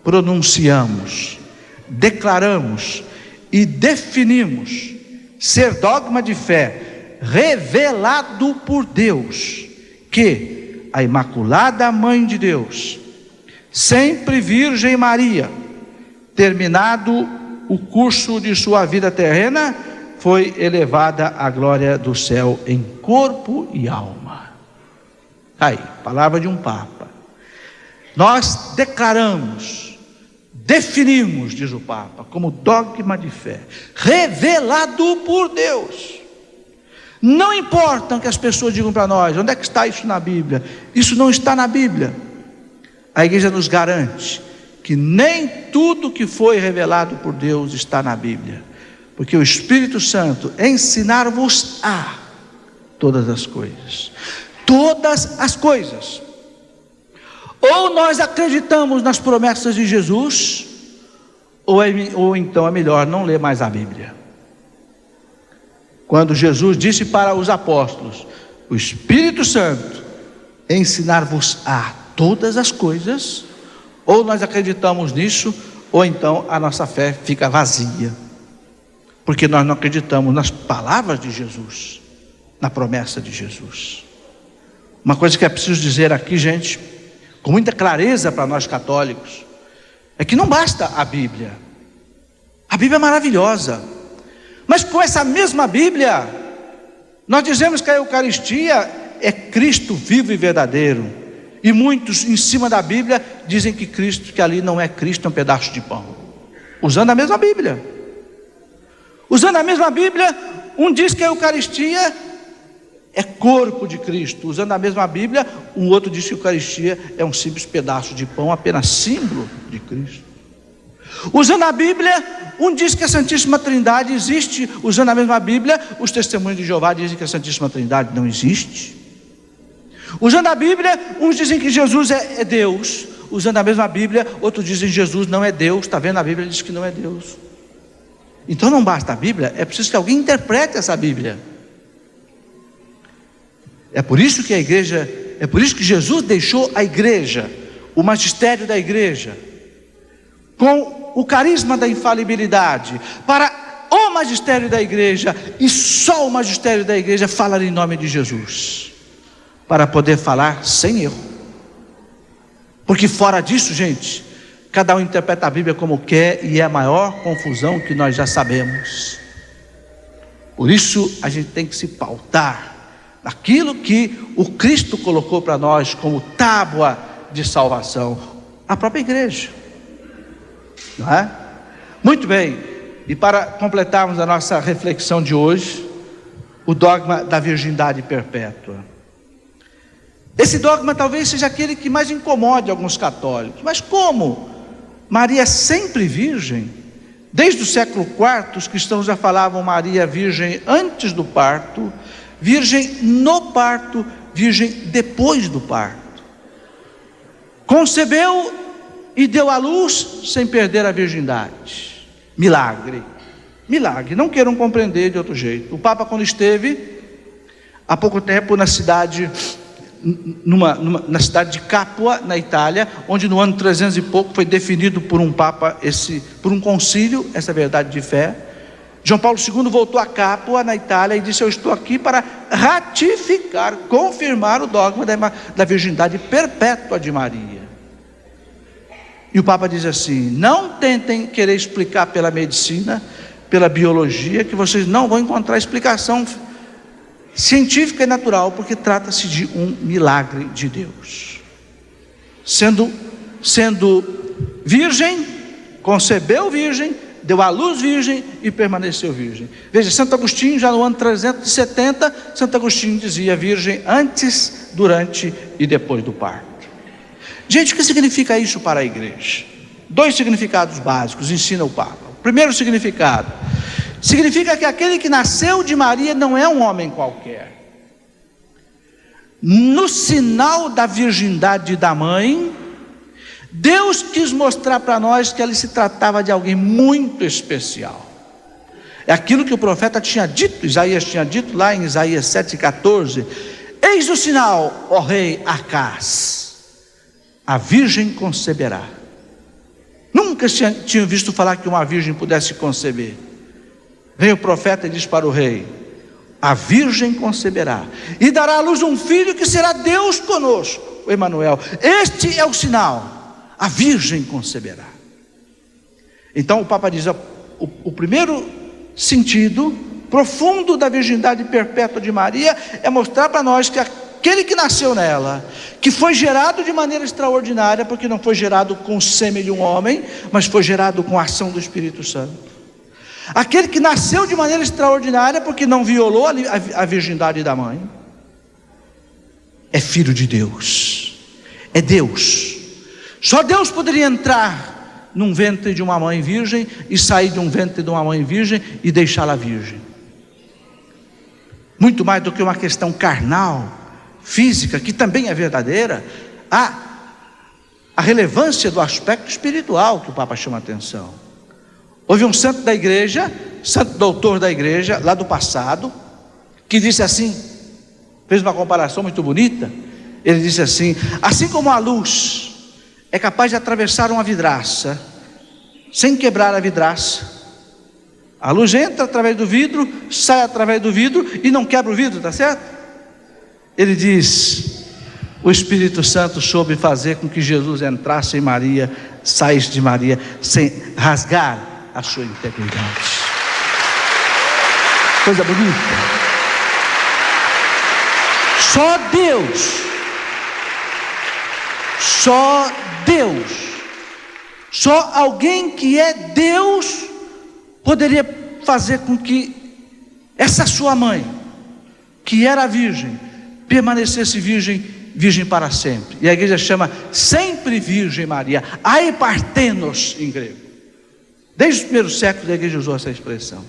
pronunciamos, declaramos e definimos ser dogma de fé revelado por Deus, que a Imaculada Mãe de Deus, sempre Virgem Maria, terminado o curso de sua vida terrena, foi elevada à glória do céu em corpo e alma. Aí, palavra de um Papa. Nós declaramos, definimos, diz o Papa, como dogma de fé, revelado por Deus. Não importa que as pessoas digam para nós, onde é que está isso na Bíblia? Isso não está na Bíblia. A igreja nos garante que nem tudo que foi revelado por Deus está na Bíblia, porque o Espírito Santo ensinar-vos-á todas as coisas. Todas as coisas. Ou nós acreditamos nas promessas de Jesus, ou então é melhor não ler mais a Bíblia. Quando Jesus disse para os apóstolos, o Espírito Santo ensinar-vos-á todas as coisas, ou nós acreditamos nisso, ou então a nossa fé fica vazia, porque nós não acreditamos nas palavras de Jesus, na promessa de Jesus. Uma coisa que é preciso dizer aqui, gente, com muita clareza para nós católicos, é que não basta a Bíblia. A Bíblia é maravilhosa, mas com essa mesma Bíblia, nós dizemos que a Eucaristia é Cristo vivo e verdadeiro, e muitos em cima da Bíblia dizem que Cristo, que ali não é Cristo, é um pedaço de pão, usando a mesma Bíblia. Usando a mesma Bíblia, um diz que a Eucaristia é corpo de Cristo, usando a mesma Bíblia, um outro diz que a Eucaristia é um simples pedaço de pão, apenas símbolo de Cristo. Usando a Bíblia, um diz que a Santíssima Trindade existe, usando a mesma Bíblia, os testemunhos de Jeová dizem que a Santíssima Trindade não existe. Usando a Bíblia, uns dizem que Jesus é Deus, usando a mesma Bíblia, outros dizem que Jesus não é Deus, está vendo? A Bíblia diz que não é Deus. Então não basta a Bíblia, é preciso que alguém interprete essa Bíblia. É por isso que a igreja, é por isso que Jesus deixou a igreja, o magistério da igreja, com o carisma da infalibilidade, para o magistério da igreja, e só o magistério da igreja falar em nome de Jesus, para poder falar sem erro. Porque fora disso, gente, cada um interpreta a Bíblia como quer, e é a maior confusão que nós já sabemos. Por isso a gente tem que se pautar naquilo que o Cristo colocou para nós como tábua de salvação, a própria igreja, não é? Muito bem, e para completarmos a nossa reflexão de hoje, o dogma da virgindade perpétua. Esse dogma talvez seja aquele que mais incomode alguns católicos. Mas como? Maria é sempre virgem? Desde o século IV, os cristãos já falavam Maria virgem antes do parto, virgem no parto, virgem depois do parto. Concebeu e deu à luz sem perder a virgindade. Milagre. Milagre, não queiram compreender de outro jeito. O Papa, quando esteve há pouco tempo na cidade de Capua, na Itália, onde no ano 300 e pouco foi definido por um Papa, por um concílio, essa verdade de fé. João Paulo II voltou a Capua, na Itália, e disse: eu estou aqui para ratificar, confirmar o dogma da virgindade perpétua de Maria. E o Papa diz assim: não tentem querer explicar pela medicina, pela biologia, que vocês não vão encontrar explicação científica e natural, porque trata-se de um milagre de Deus. Sendo virgem, concebeu virgem, deu à luz virgem e permaneceu virgem. Veja, Santo Agostinho, já no ano 370, Santo Agostinho dizia virgem antes, durante e depois do parto. Gente, o que significa isso para a igreja? 2 significados básicos ensina o Papa. O primeiro significado significa que aquele que nasceu de Maria não é um homem qualquer. No sinal da virgindade da mãe, Deus quis mostrar para nós que ali se tratava de alguém muito especial. É aquilo que o profeta tinha dito, Isaías tinha dito lá em Isaías 7,14: eis o sinal, ó rei Acás, a virgem conceberá. Nunca tinha visto falar que uma virgem pudesse conceber. Vem o profeta e diz para o rei: a virgem conceberá e dará à luz um filho que será Deus conosco, o Emanuel. Este é o sinal, a virgem conceberá. Então o Papa diz: o primeiro sentido profundo da virgindade perpétua de Maria é mostrar para nós que aquele que nasceu nela, que foi gerado de maneira extraordinária, porque não foi gerado com o sêmen de um homem, mas foi gerado com a ação do Espírito Santo. Aquele que nasceu de maneira extraordinária, porque não violou a virgindade da mãe, é filho de Deus, é Deus. Só Deus poderia entrar num ventre de uma mãe virgem e sair de um ventre de uma mãe virgem e deixá-la virgem. Muito mais do que uma questão carnal, física, que também é verdadeira, há a relevância do aspecto espiritual que o Papa chama a atenção. Houve um santo da igreja, santo doutor da igreja, lá do passado, que disse assim, fez uma comparação muito bonita. Ele disse assim: assim como a luz é capaz de atravessar uma vidraça sem quebrar a vidraça, a luz entra através do vidro, sai através do vidro e não quebra o vidro, está certo? Ele diz: o Espírito Santo soube fazer com que Jesus entrasse em Maria, saísse de Maria, sem rasgar a sua integridade. Coisa bonita. Só Deus, só alguém que é Deus poderia fazer com que essa sua mãe, que era virgem, permanecesse virgem para sempre. E a igreja chama sempre Virgem Maria, ai partenos em grego. Desde os primeiros séculos a igreja usou essa expressão.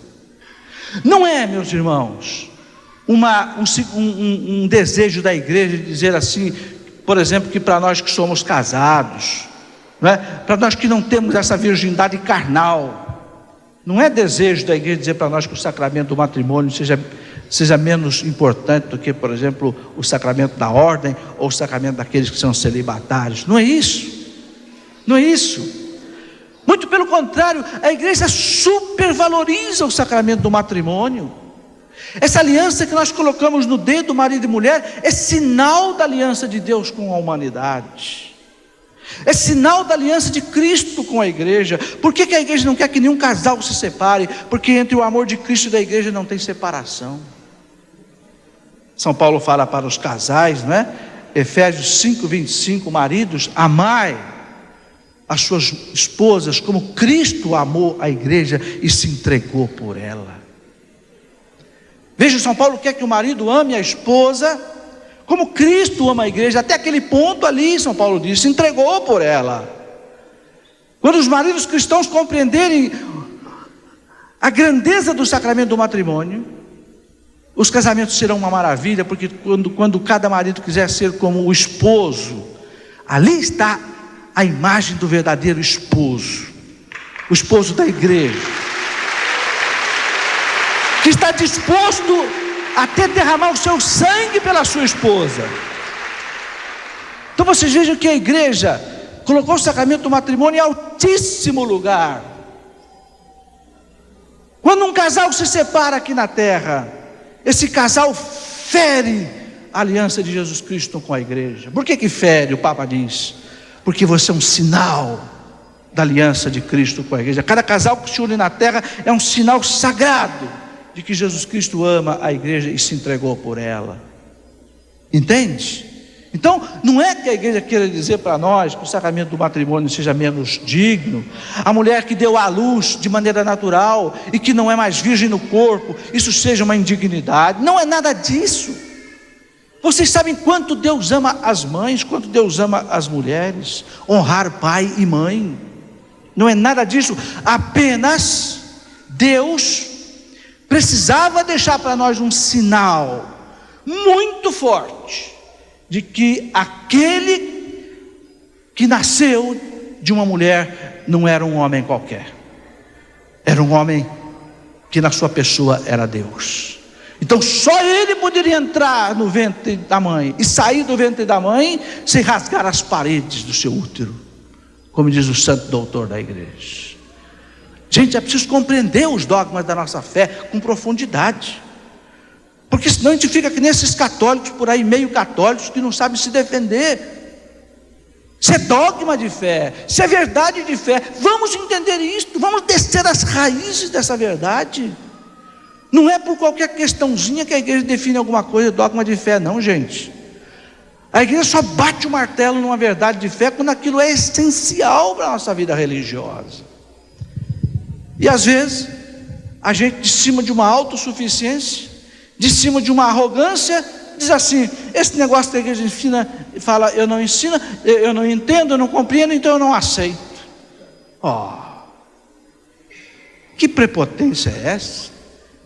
Não é, meus irmãos, um desejo da igreja de dizer assim, por exemplo, que para nós que somos casados, não é? Para nós que não temos essa virgindade carnal, não é desejo da igreja dizer para nós que o sacramento do matrimônio seja menos importante do que, por exemplo, o sacramento da ordem ou o sacramento daqueles que são celibatários. Não é isso, não é isso. Muito pelo contrário, a igreja supervaloriza o sacramento do matrimônio. Essa aliança que nós colocamos no dedo, marido e mulher, é sinal da aliança de Deus com a humanidade, é sinal da aliança de Cristo com a igreja. Por que a igreja não quer que nenhum casal se separe? Porque entre o amor de Cristo e da igreja não tem separação. São Paulo fala para os casais, não é? Efésios 5:25, maridos, amai as suas esposas como Cristo amou a igreja e se entregou por ela. Veja, São Paulo quer que o marido ame a esposa como Cristo ama a igreja. Até aquele ponto ali, São Paulo diz, se entregou por ela. Quando os maridos cristãos compreenderem a grandeza do sacramento do matrimônio, os casamentos serão uma maravilha, porque quando cada marido quiser ser como o esposo, ali está a imagem do verdadeiro esposo, o esposo da igreja, que está disposto até derramar o seu sangue pela sua esposa. Então vocês vejam que a igreja colocou o sacramento do matrimônio em altíssimo lugar. Quando um casal se separa aqui na terra, esse casal fere a aliança de Jesus Cristo com a igreja. Por que fere? O Papa diz: porque você é um sinal da aliança de Cristo com a igreja. Cada casal que se une na terra é um sinal sagrado de que Jesus Cristo ama a igreja e se entregou por ela. Entende? Então, não é que a igreja queira dizer para nós que o sacramento do matrimônio seja menos digno. A mulher que deu à luz de maneira natural e que não é mais virgem no corpo, isso seja uma indignidade. Não é nada disso. Vocês sabem quanto Deus ama as mães, quanto Deus ama as mulheres. Honrar pai e mãe, não é nada disso. Apenas Deus precisava deixar para nós um sinal muito forte de que aquele que nasceu de uma mulher não era um homem qualquer, era um homem que na sua pessoa era Deus. Então só ele poderia entrar no ventre da mãe e sair do ventre da mãe sem rasgar as paredes do seu útero, como diz o santo doutor da igreja. Gente, é preciso compreender os dogmas da nossa fé com profundidade, porque senão a gente fica que nem esses católicos por aí, meio católicos, que não sabem se defender. Isso é dogma de fé, isso é verdade de fé. Vamos entender isso, vamos descer as raízes dessa verdade. Não é por qualquer questãozinha que a igreja define alguma coisa dogma de fé, não, gente. A igreja só bate o martelo numa verdade de fé quando aquilo é essencial para a nossa vida religiosa. E às vezes a gente, de cima de uma autossuficiência, de cima de uma arrogância, diz assim: esse negócio que a igreja ensina, fala, eu não ensino, eu não entendo, eu não compreendo, então eu não aceito. Que prepotência é essa?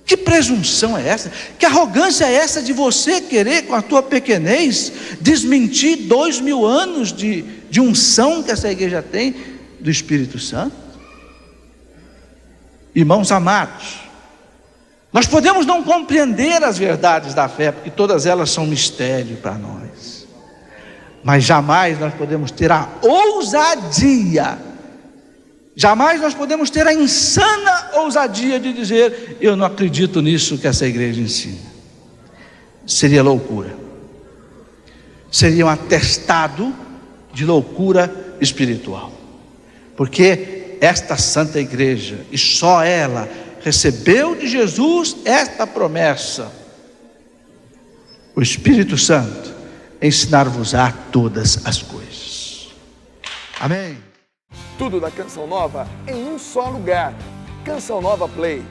Que presunção é essa? Que arrogância é essa de você querer, com a tua pequenez, desmentir 2000 anos de unção que essa igreja tem do Espírito Santo? Irmãos amados, nós podemos não compreender as verdades da fé, porque todas elas são mistério para nós, mas jamais nós podemos ter a ousadia, jamais nós podemos ter a insana ousadia de dizer: eu não acredito nisso que essa igreja ensina. Seria loucura, seria um atestado de loucura espiritual, porque esta santa igreja, e só ela, recebeu de Jesus esta promessa: o Espírito Santo ensinar-vos-á todas as coisas. Amém. Tudo da Canção Nova em um só lugar. Canção Nova Play.